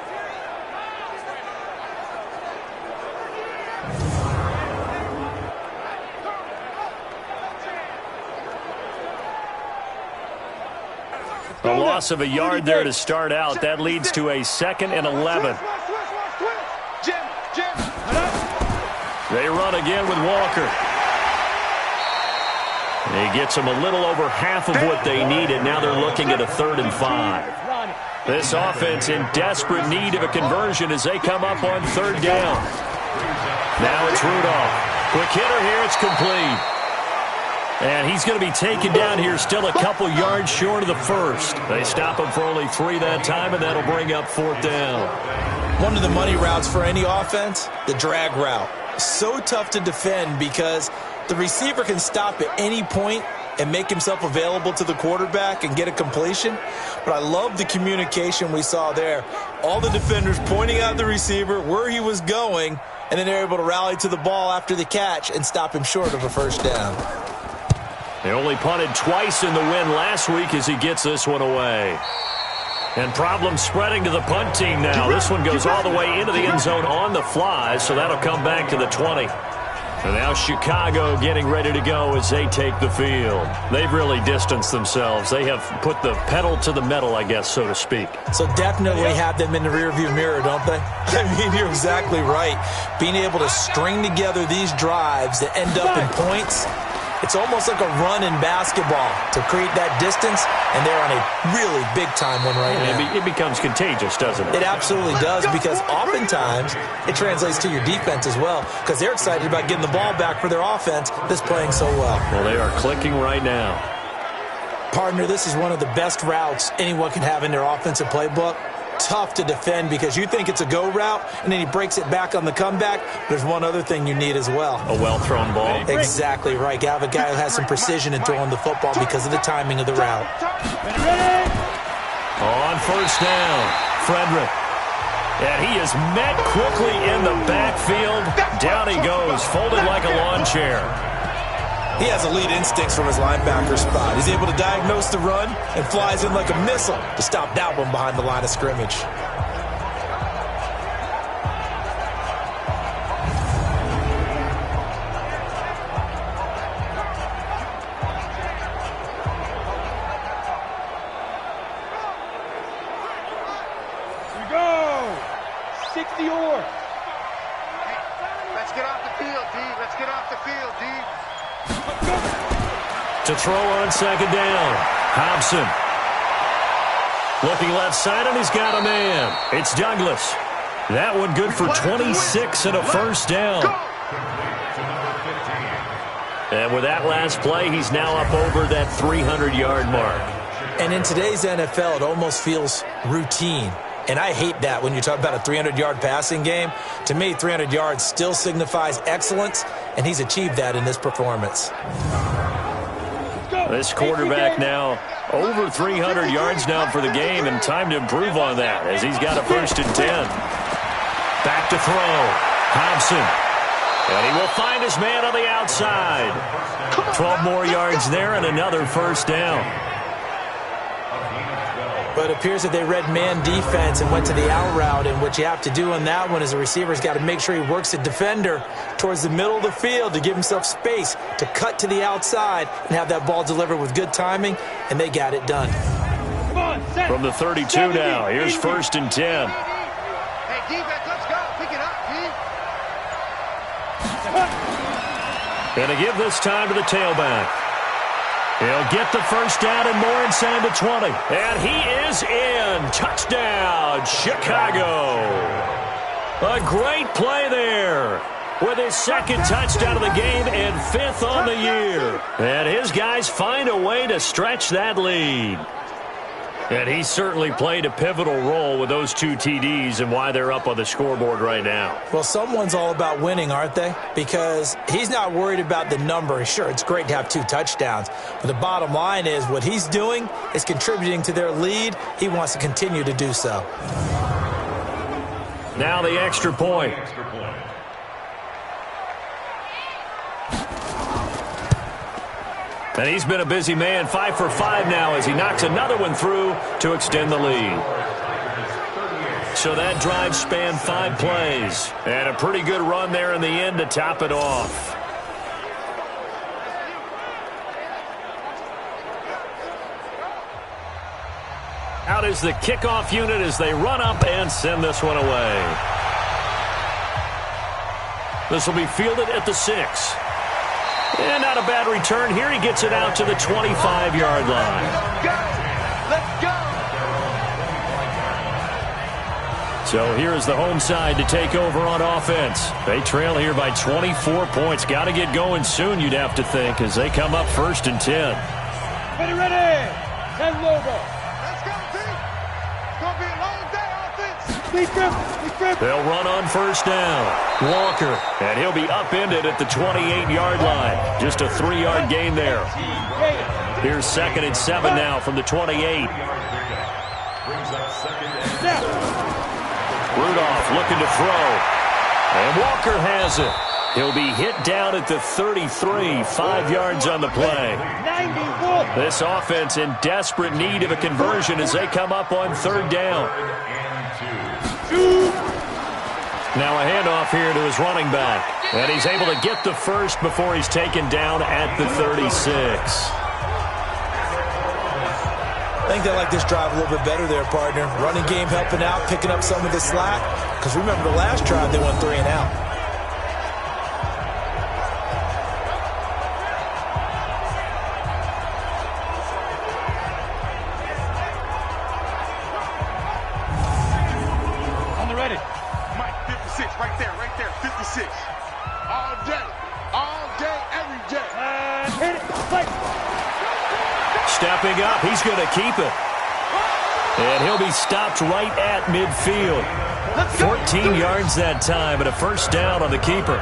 B: A loss of a yard there to start out. That leads to a 2nd and 11. They run again with Walker. He gets them a little over half of what they needed. Now they're looking at a 3rd and 5. This offense in desperate need of a conversion as they come up on 3rd down. Now it's Rudolph. Quick hitter here. It's complete. And he's going to be taken down here, still a couple yards short of the first. They stop him for only 3 that time, and that'll bring up 4th down.
C: One of the money routes for any offense, the drag route. So tough to defend because the receiver can stop at any point and make himself available to the quarterback and get a completion. But I love the communication we saw there. All the defenders pointing out the receiver, where he was going, and then they're able to rally to the ball after the catch and stop him short of a 1st down.
B: They only punted twice in the win last week as he gets this one away. And problems spreading to the punt team now. This one goes all the way into the end zone on the fly, so that'll come back to the 20. And now Chicago getting ready to go as they take the field. They've really distanced themselves. They have put the pedal to the metal, I guess, so to speak.
C: So definitely have them in the rearview mirror, don't they? I mean, you're exactly right. Being able to string together these drives that end up in points, it's almost like a run in basketball to create that distance, and they're on a really big-time one right now.
B: It becomes contagious, doesn't it?
C: It absolutely does, because oftentimes it translates to your defense as well, because they're excited about getting the ball back for their offense that's playing so well.
B: Well, they are clicking right now.
C: Partner, this is one of the best routes anyone can have in their offensive playbook. Tough to defend because you think it's a go route, and then he breaks it back on the comeback. There's one other thing you need as well.
B: A well-thrown ball.
C: Exactly right. You have a guy who has some precision in throwing the football because of the timing of the route.
B: On 1st down, Frederick. And he is met quickly in the backfield. Down he goes, folded like a lawn chair.
C: He has elite instincts from his linebacker spot. He's able to diagnose the run and flies in like a missile to stop that one behind the line of scrimmage.
E: Here we go. 60 or.
D: Let's get off the field, D. Let's get off the field, D.
B: To throw on 2nd down, Hobson. Looking left side, and he's got a man. It's Douglas. That one good for 26 and a 1st down. And with that last play, he's now up over that 300-yard mark.
C: And in today's NFL, it almost feels routine. And I hate that when you talk about a 300-yard passing game. To me, 300 yards still signifies excellence, and he's achieved that in this performance.
B: This quarterback now over 300 yards now for the game, and time to improve on that as he's got a 1st and 10. Back to throw. Hobson. And he will find his man on the outside. 12 more yards there and another 1st down.
C: But it appears that they read man defense and went to the out route, and what you have to do on that one is the receiver's got to make sure he works the defender towards the middle of the field to give himself space to cut to the outside and have that ball delivered with good timing, and they got it done.
B: From the 32 now, here's 1st and 10.
D: Hey, defense, let's go. Pick it up, D.
B: Going to give this time to the tailback. He'll get the 1st down and more inside the 20. And he is in. Touchdown, Chicago. A great play there. with his second touchdown of the game and 5th on the year. And his guys find a way to stretch that lead. And he certainly played a pivotal role with those 2 TDs and why they're up on the scoreboard right now.
C: Well, someone's all about winning, aren't they? Because he's not worried about the number. Sure, it's great to have 2 touchdowns. But the bottom line is what he's doing is contributing to their lead. He wants to continue to do so.
B: Now the extra point. And he's been a busy man, 5 for 5 now as he knocks another one through to extend the lead. So that drive spanned 5 plays. And a pretty good run there in the end to top it off. Out is the kickoff unit as they run up and send this one away. This will be fielded at the 6. And not a bad return here. He gets it out to the 25-yard line.
D: Let's go!
B: So here is the home side to take over on offense. They trail here by 24 points. Got to get going soon, you'd have to think, as they come up 1st and 10.
E: Ready! And logo.
D: Let's go, team! It's gonna be a long day, offense!
E: Lead grip.
B: They'll run on 1st down. Walker, and he'll be upended at the 28-yard line. Just a 3-yard gain there. Here's 2nd and 7 now from the 28. Rudolph looking to throw. And Walker has it. He'll be hit down at the 33, 5 yards on the play. This offense in desperate need of a conversion as they come up on 3rd down. Now a handoff here to his running back. And he's able to get the first before he's taken down at the 36.
C: I think they like this drive a little bit better there, partner. Running game helping out, picking up some of the slack. Because remember the last drive, they went 3 and out.
B: Stepping up, he's going to keep it. And he'll be stopped right at midfield. 14 yards that time, and a 1st down on the keeper.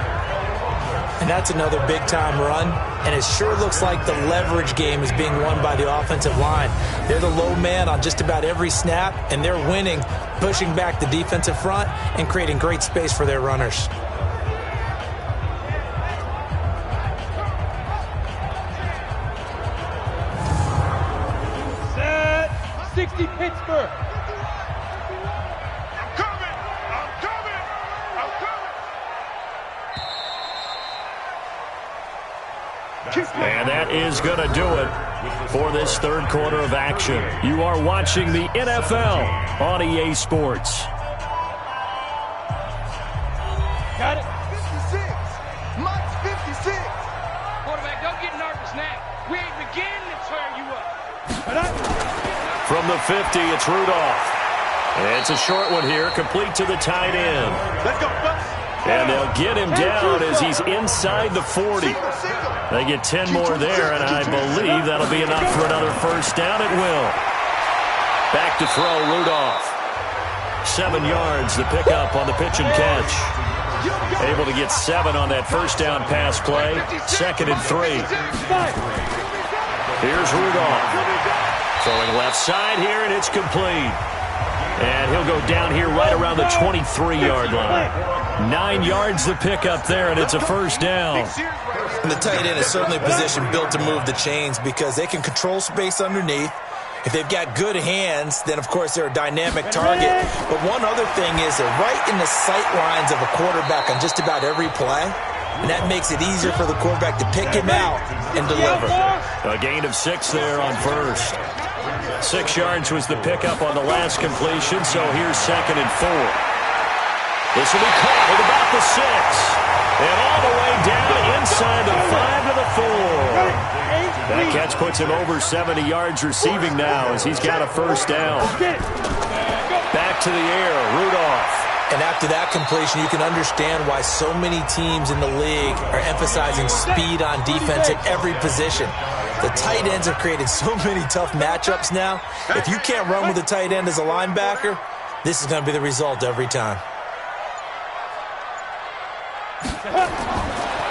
C: And that's another big-time run. And it sure looks like the leverage game is being won by the offensive line. They're the low man on just about every snap, and they're winning, pushing back the defensive front and creating great space for their runners.
E: 60 Pittsburgh.
D: I'm coming!
B: And that is going to do it for this 3rd quarter of action. You are watching the NFL on EA Sports.
E: Got it.
D: 56! Mike's 56!
F: Quarterback, don't get nervous now. We ain't beginning to tear you up.
B: From the 50, it's Rudolph. And it's a short one here, complete to the tight end.
D: Let's go, Bucks!
B: And they'll get him down as he's inside the 40. They get 10 more there, and I believe that'll be enough for another 1st down. It will. Back to throw, Rudolph. 7 yards, the pickup on the pitch and catch. Able to get 7 on that 1st down pass play. 2nd and 3. Here's Rudolph. Throwing left side here, and it's complete. And he'll go down here right around the 23-yard line. 9 yards the pickup there, and it's a 1st down.
C: And the tight end is certainly a position built to move the chains because they can control space underneath. If they've got good hands, then, of course, they're a dynamic target. But one other thing is they're right in the sight lines of a quarterback on just about every play. And that makes it easier for the quarterback to pick him out and deliver.
B: A gain of 6 there on 1st. 6 yards was the pickup on the last completion, so here's 2nd and 4. This will be caught at about the 6. And all the way down inside the 5 to the 4. That catch puts him over 70 yards receiving now as he's got a 1st down. Back to the air, Rudolph.
C: And after that completion, you can understand why so many teams in the league are emphasizing speed on defense at every position. The tight ends have created so many tough matchups now. If you can't run with a tight end as a linebacker, this is going to be the result every time.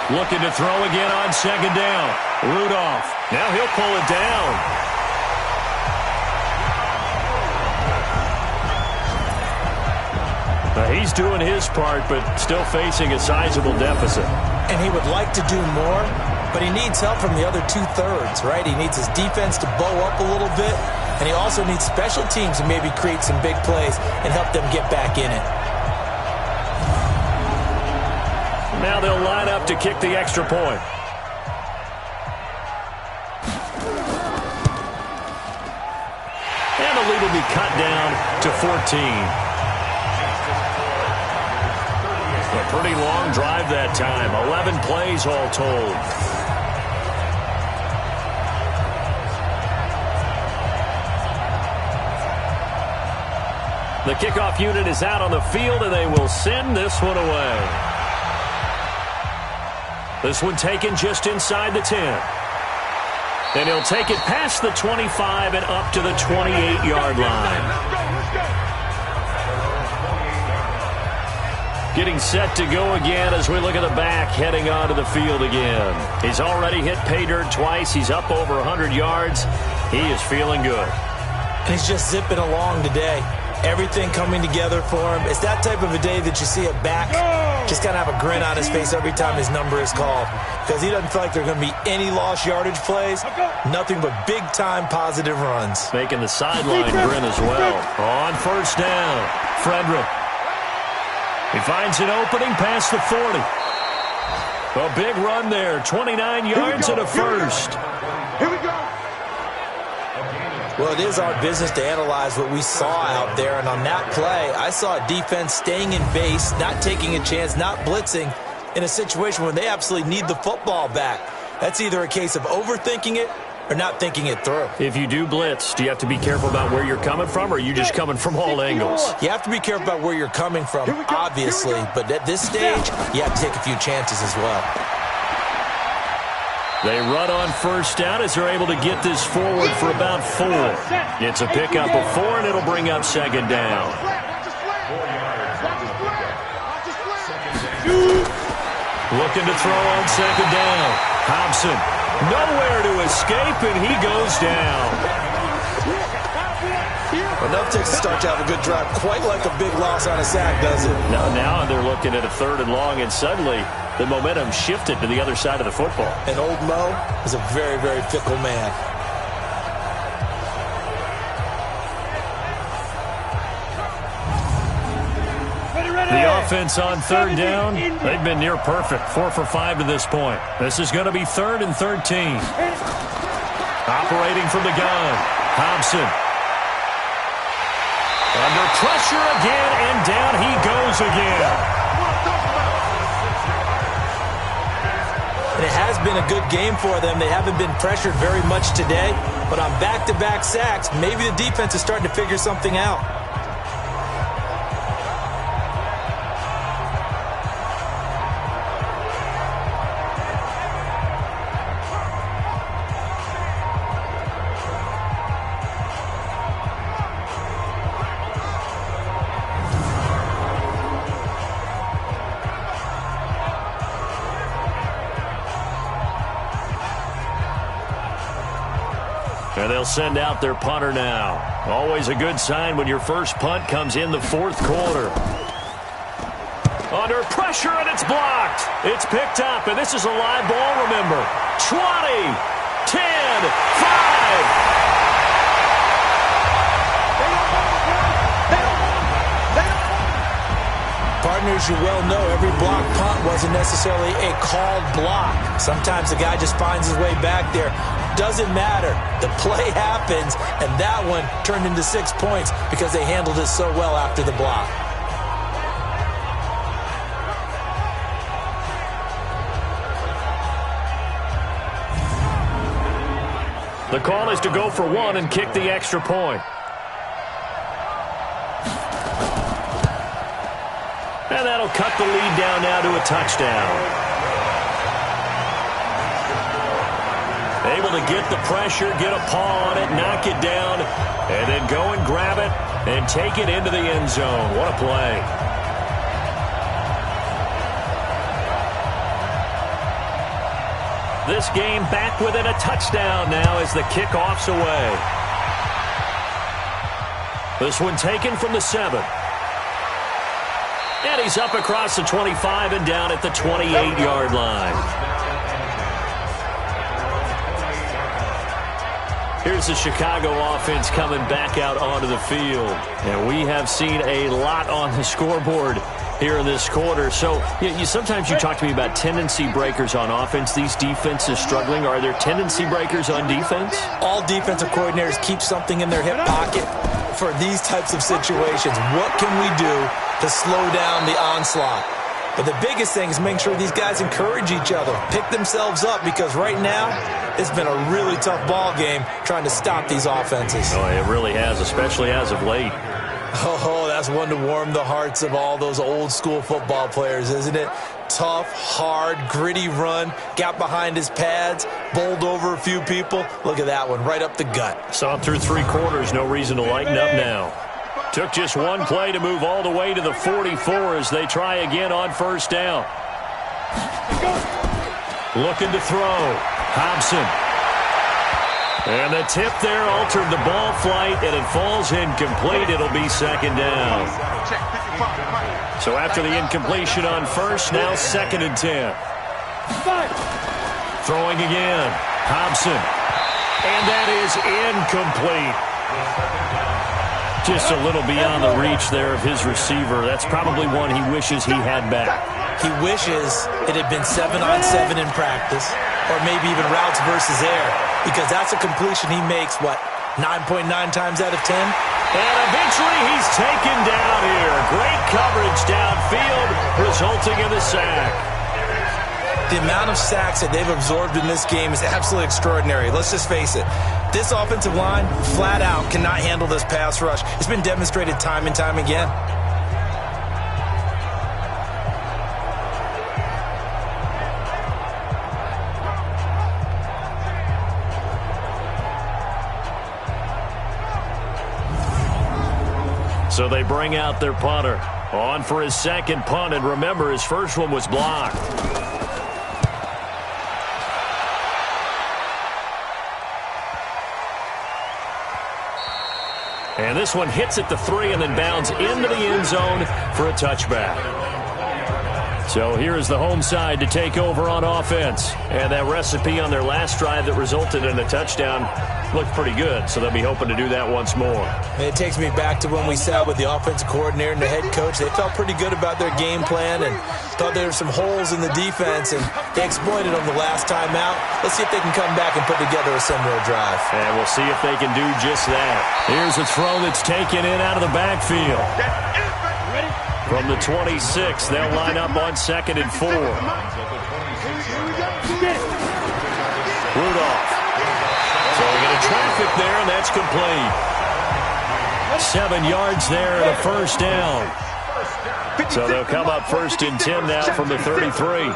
B: Looking to throw again on second down. Rudolph. Now he'll pull it down. He's doing his part, but still facing a sizable deficit.
C: And he would like to do more, but he needs help from the other two-thirds, right? He needs his defense to bow up a little bit, and he also needs special teams to maybe create some big plays and help them get back in it.
B: Now they'll line up to kick the extra point. And the lead will be cut down to 14. A pretty long drive that time. 11 plays all told. The kickoff unit is out on the field, and they will send this one away. This one taken just inside the 10. And he'll take it past the 25 and up to the 28-yard line. Getting set to go again as we look at the back, heading onto the field again. He's already hit pay dirt twice. He's up over 100 yards. He is feeling good.
C: He's just zipping along today. Everything coming together for him. It's that type of a day that you see a back just kind of have a grin on his face every time his number is called, because he doesn't feel like there are going to be any lost yardage plays. Nothing but big-time positive runs.
B: Making the sideline grin as well. On first down, Frederick. He finds an opening past the 40. A big run there, 29 yards and a first.
D: Here we go.
C: Well, it is our business to analyze what we saw out there, and on that play, I saw a defense staying in base, not taking a chance, not blitzing, in a situation where they absolutely need the football back. That's either a case of overthinking it or not thinking it through.
B: If you do blitz, do you have to be careful about where you're coming from, or are you just coming from all angles?
C: You have to be careful about where you're coming from, obviously, but at this stage, you have to take a few chances as well.
B: They run on first down as they're able to get this forward for about 4. It's a pickup of 4, and it'll bring up second down. Looking to throw on second down. Hobson, nowhere to escape, and he goes down.
C: Enough takes to start to have a good drive, quite like a big loss on a sack, does it?
B: Now they're looking at a 3rd and long, and suddenly the momentum shifted to the other side of the football. And
C: old Mo is a very, very fickle man.
B: The offense on 3rd down, they've been near perfect. 4 for 5 to this point. This is going to be 3rd and 13. Operating from the gun, Hobson. Under pressure again, and down he goes again.
C: And it has been a good game for them. They haven't been pressured very much today, but on back-to-back sacks, maybe the defense is starting to figure something out.
B: And they'll send out their punter now. Always a good sign when your first punt comes in the 4th quarter. Under pressure, and it's blocked. It's picked up, and this is a live ball, remember. 20, 10, 5.
C: Partners, you well know every block punt wasn't necessarily a called block. Sometimes the guy just finds his way back there. Doesn't matter. The play happens, and that one turned into 6 points because they handled it so well after the block.
B: The call is to go for 1 and kick the extra point. And that'll cut the lead down now to a touchdown. Able to get the pressure, get a paw on it, knock it down, and then go and grab it and take it into the end zone. What a play. This game back within a touchdown now as the kickoff's away. This one taken from the 7. And he's up across the 25 and down at the 28-yard line. Here's the Chicago offense coming back out onto the field. And we have seen a lot on the scoreboard here in this quarter. So sometimes you talk to me about tendency breakers on offense. These defenses struggling. Are there tendency breakers on defense?
C: All defensive coordinators keep something in their hip pocket for these types of situations. What can we do to slow down the onslaught? But the biggest thing is making sure these guys encourage each other, pick themselves up, because right now it's been a really tough ball game trying to stop these offenses.
B: Oh, it really has, especially as of late.
C: Oh, that's one to warm the hearts of all those old-school football players, isn't it? Tough, hard, gritty run, got behind his pads, bowled over a few people. Look at that one, right up the gut.
B: Saw through 3 quarters, no reason to lighten up now. Took just one play to move all the way to the 44 as they try again on first down. Looking to throw. Hobson. And the tip there altered the ball flight, and it falls incomplete. It'll be second down. So after the incompletion on first, now 2nd and 10. Throwing again. Hobson. And that is incomplete. Just a little beyond the reach there of his receiver. That's probably one he wishes he had back.
C: He wishes it had been 7-on-7 in practice, or maybe even routes versus air, because that's a completion he makes, 9.9 times out of 10?
B: And eventually he's taken down here. Great coverage downfield, resulting in the sack.
C: The amount of sacks that they've absorbed in this game is absolutely extraordinary. Let's just face it. This offensive line, flat out, cannot handle this pass rush. It's been demonstrated time and time again.
B: So they bring out their punter. On for his second punt, and remember, his first one was blocked. And this one hits at the 3 and then bounds into the end zone for a touchback. So here is the home side to take over on offense. And that recipe on their last drive that resulted in a touchdown looked pretty good, so they'll be hoping to do that once more.
C: And it takes me back to when we sat with the offensive coordinator and the head coach. They felt pretty good about their game plan and thought there were some holes in the defense, and they exploited them the last time out. Let's see if they can come back and put together a similar drive.
B: And we'll see if they can do just that. Here's a throw that's taken in out of the backfield. From the 26, they'll line up on 2nd and 4. Rudolph. So we get a traffic there, and that's complete. 7 yards there and a first down. So they'll come up 1st and 10 now from the 33.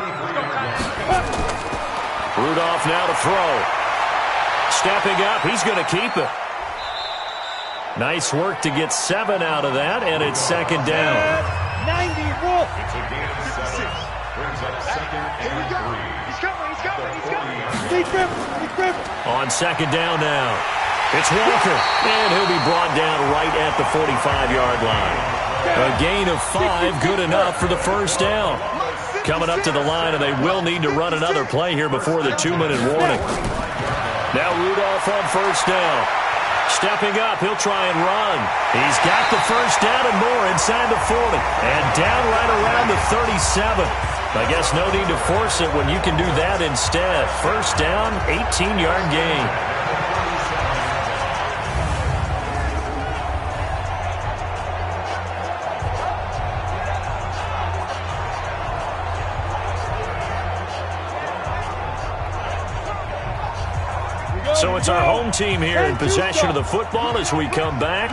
B: Rudolph now to throw. Stepping up, he's going to keep it. Nice work to get 7 out of that, and it's 2nd down.
E: 90 Wolf.
B: On 2nd down now. It's Walker, and he'll be brought down right at the 45-yard line. A gain of 5, good enough for the first down. Coming up to the line, and they will need to run another play here before the 2-minute warning. Now Rudolph on first down. Stepping up, he'll try and run. He's got the first down and more inside the 40. And down right around the 37. I guess no need to force it when you can do that instead. First down, 18-yard gain. So it's our home team here in possession of the football as we come back.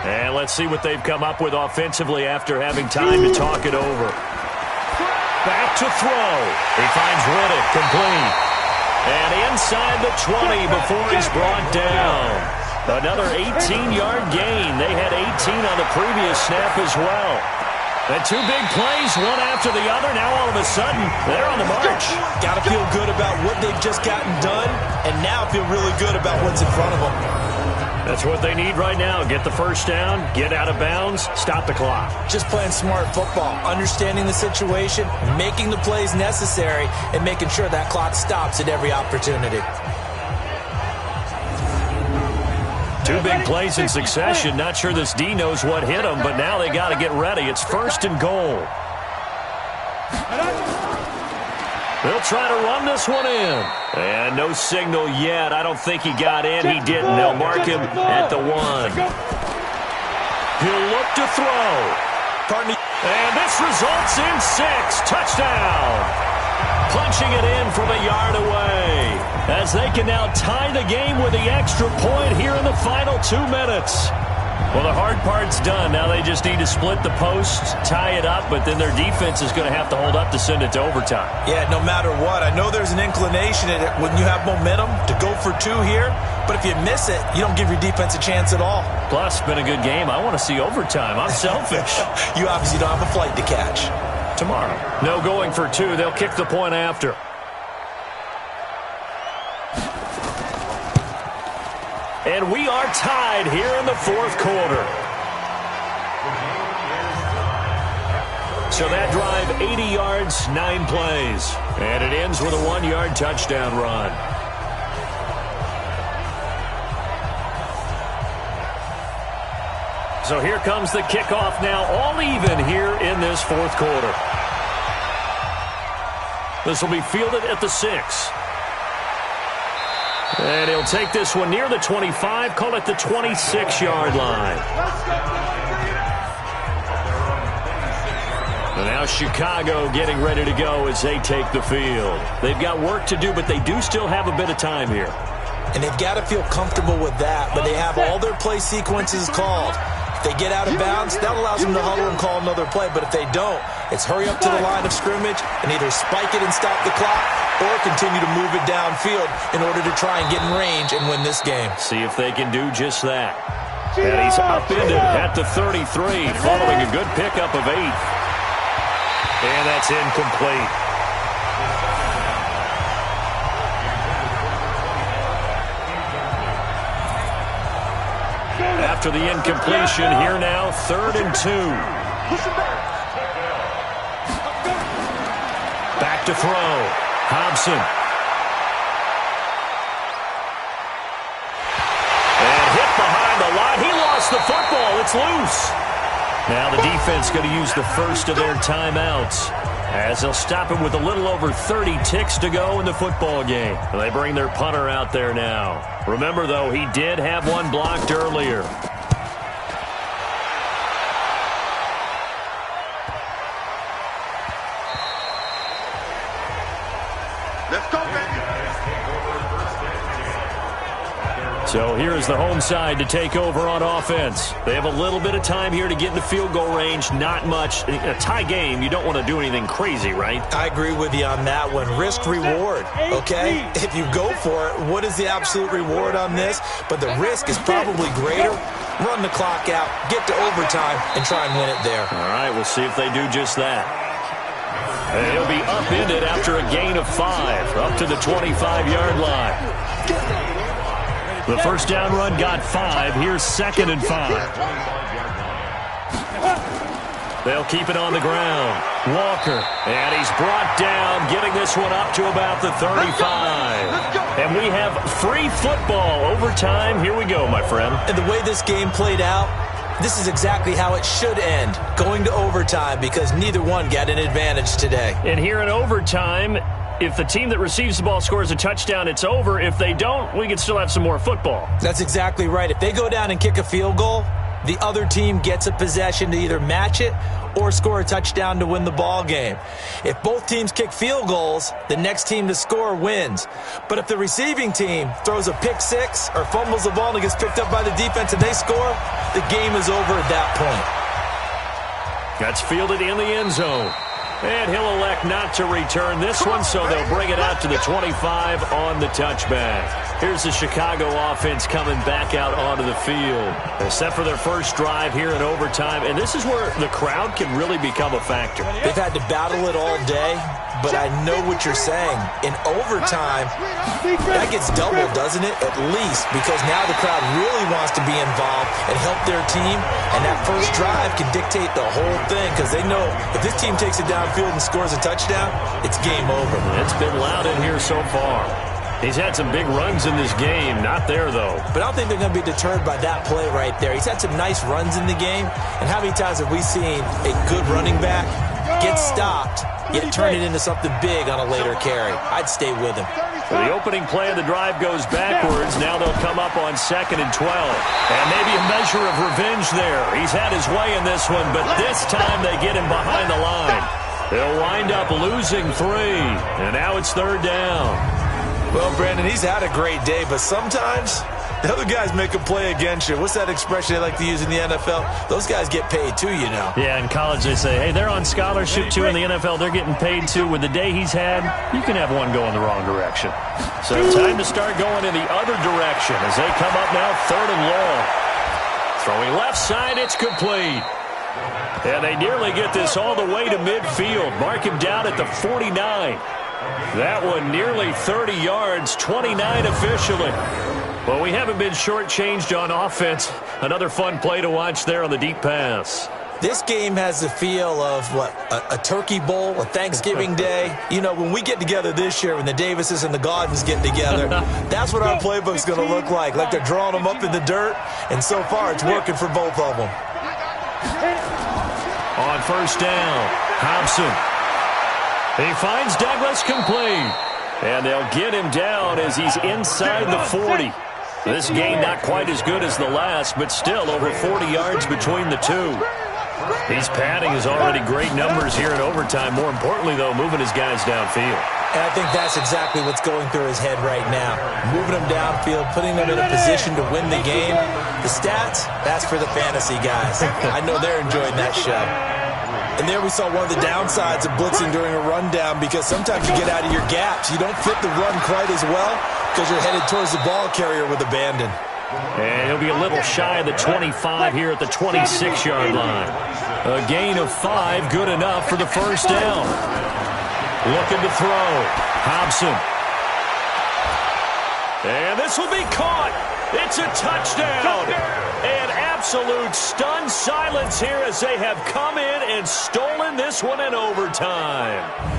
B: And let's see what they've come up with offensively after having time to talk it over. Back to throw. He finds Riddick complete. And inside the 20 before he's brought down. Another 18-yard gain. They had 18 on the previous snap as well. And two big plays, one after the other. Now all of a sudden, they're on the march.
C: Got to feel good about what they've just gotten done, and now feel really good about what's in front of them.
B: That's what they need right now. Get the first down, get out of bounds, stop the clock.
C: Just playing smart football, understanding the situation, making the plays necessary, and making sure that clock stops at every opportunity.
B: Two big plays in succession. Not sure this D knows what hit them, but now they got to get ready. It's first and goal. They'll try to run this one in. And no signal yet. I don't think he got in. He didn't. They'll mark him at the 1. He'll look to throw. And this results in 6. Touchdown. Punching it in from a yard away. As they can now tie the game with the extra point here in the final 2 minutes. Well, the hard part's done. Now they just need to split the post, tie it up, but then their defense is going to have to hold up to send it to overtime.
C: Yeah, no matter what. I know there's an inclination in it when you have momentum to go for 2 here, but if you miss it, you don't give your defense a chance at all.
B: Plus, it's been a good game. I want to see overtime. I'm selfish.
C: You obviously don't have a flight to catch.
B: Tomorrow. No going for 2. They'll kick the point after. And we are tied here in the 4th quarter. So that drive, 80 yards, 9 plays. And it ends with a 1-yard touchdown run. So here comes the kickoff now, all even here in this 4th quarter. This will be fielded at the 6. And he'll take this one near the 25, call it the 26-yard line. And now Chicago getting ready to go as they take the field. They've got work to do, but they do still have a bit of time here.
C: And they've got to feel comfortable with that, but they have all their play sequences called. If they get out of bounds, that allows them to huddle and call another play. But if they don't, it's hurry up to the line of scrimmage and either spike it and stop the clock or continue to move it downfield in order to try and get in range and win this game.
B: See if they can do just that. And he's upended at the 33 following a good pickup of 8. And that's incomplete. After the incompletion, here now, 3rd and 2. Back to throw. Hobson. And hit behind the line. He lost the football. It's loose. Now the defense going to use the first of their timeouts as they'll stop him with a little over 30 ticks to go in the football game. They bring their punter out there now. Remember, though, he did have one blocked earlier.
D: Let's go, baby.
B: So here is the home side to take over on offense. They have a little bit of time here to get in the field goal range. Not much. In a tie game, you don't want to do anything crazy, right?
C: I agree with you on that one. Risk-reward, okay? If you go for it, what is the absolute reward on this? But the risk is probably greater. Run the clock out, get to overtime, and try and win it there.
B: All right, we'll see if they do just that. And he'll be upended after a gain of 5, up to the 25-yard line. The first down run got 5. Here's 2nd and 5. They'll keep it on the ground. Walker, and he's brought down, getting this one up to about the 35. And we have free football. Overtime. Here we go, my friend.
C: And the way this game played out, this is exactly how it should end, going to overtime, because neither one got an advantage today.
B: And here in overtime, if the team that receives the ball scores a touchdown, it's over. If they don't, we can still have some more football.
C: That's exactly right. If they go down and kick a field goal, the other team gets a possession to either match it or score a touchdown to win the ball game. If both teams kick field goals, the next team to score wins. But if the receiving team throws a pick six or fumbles the ball and it gets picked up by the defense and they score, the game is over at that point.
B: That's fielded in the end zone. And he'll elect not to return this one, so they'll bring it out to the 25 on the touchback. Here's the Chicago offense coming back out onto the field. They're set for their first drive here in overtime, and this is where the crowd can really become a factor.
C: They've had to battle it all day, but I know what you're saying. In overtime, that gets doubled, doesn't it? At least, because now the crowd really wants to be involved and help their team, and that first drive can dictate the whole thing, because they know if this team takes it downfield and scores a touchdown, it's game over.
B: It's been loud in here so far. He's had some big runs in this game. Not there, though.
C: But I don't think they're going to be deterred by that play right there. He's had some nice runs in the game, and how many times have we seen a good running back get stopped, yet turn it into something big on a later carry? I'd stay with him.
B: Well, the opening play of the drive goes backwards. Now they'll come up on 2nd and 12. And maybe a measure of revenge there. He's had his way in this one, but this time they get him behind the line. They'll wind up losing 3, and now it's 3rd down.
C: Well, Brandon, he's had a great day, but sometimes the other guys make a play against you. What's that expression they like to use in the NFL? Those guys get paid too, you know.
B: Yeah, in college they say, hey, they're on scholarship too. In the NFL, they're getting paid too. With the day he's had, you can have one go in the wrong direction. So time to start going in the other direction as they come up now 3rd and long. Throwing left side, it's complete. And they nearly get this all the way to midfield. Mark him down at the 49. That one nearly 30 yards, 29 officially. Well, we haven't been shortchanged on offense. Another fun play to watch there on the deep pass.
C: This game has the feel of, what, a turkey bowl, a Thanksgiving day. You know, when we get together this year, when the Davises and the Gaudens get together, that's what our playbook's going to look like they're drawing them up in the dirt, and so far it's working for both of them.
B: On 1st down, Hobson. He finds Douglas complete. And they'll get him down as he's inside the 40. This game not quite as good as the last, but still over 40 yards between the two. He's padding his already great numbers here in overtime. More importantly, though, moving his guys downfield.
C: And I think that's exactly what's going through his head right now. Moving them downfield, putting them in a position to win the game. The stats, that's for the fantasy guys. I know they're enjoying that show. And there we saw one of the downsides of blitzing during a rundown, because sometimes you get out of your gaps. You don't fit the run quite as well because you're headed towards the ball carrier with abandon.
B: And he'll be a little shy of the 25 here at the 26-yard line. A gain of 5, good enough for the 1st down. Looking to throw. Hobson. And this will be caught. It's a touchdown. And absolute stunned silence here as they have come in and stolen this one in overtime.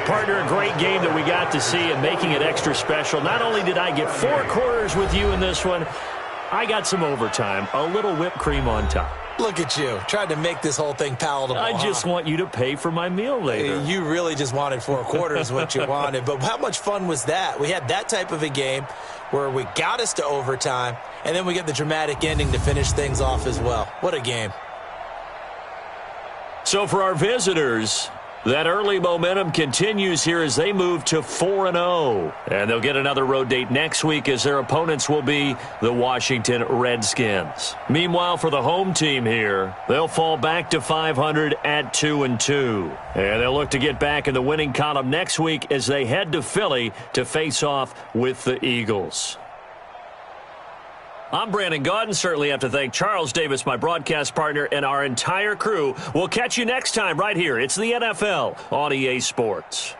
B: Partner, a great game that we got to see and making it extra special. Not only did I get 4 quarters with you in this one, I got some overtime, a little whipped cream on top.
C: Look at you, trying to make this whole thing palatable.
B: I just want you to pay for my meal later.
C: You really just wanted 4 quarters what you wanted, but how much fun was that? We had that type of a game where we got us to overtime, and then we get the dramatic ending to finish things off as well. What a game.
B: So for our visitors, that early momentum continues here as they move to 4-0. And they'll get another road date next week as their opponents will be the Washington Redskins. Meanwhile, for the home team here, they'll fall back to 500 at 2-2. And they'll look to get back in the winning column next week as they head to Philly to face off with the Eagles. I'm Brandon Gaudin. Certainly have to thank Charles Davis, my broadcast partner, and our entire crew. We'll catch you next time right here. It's the NFL on EA Sports.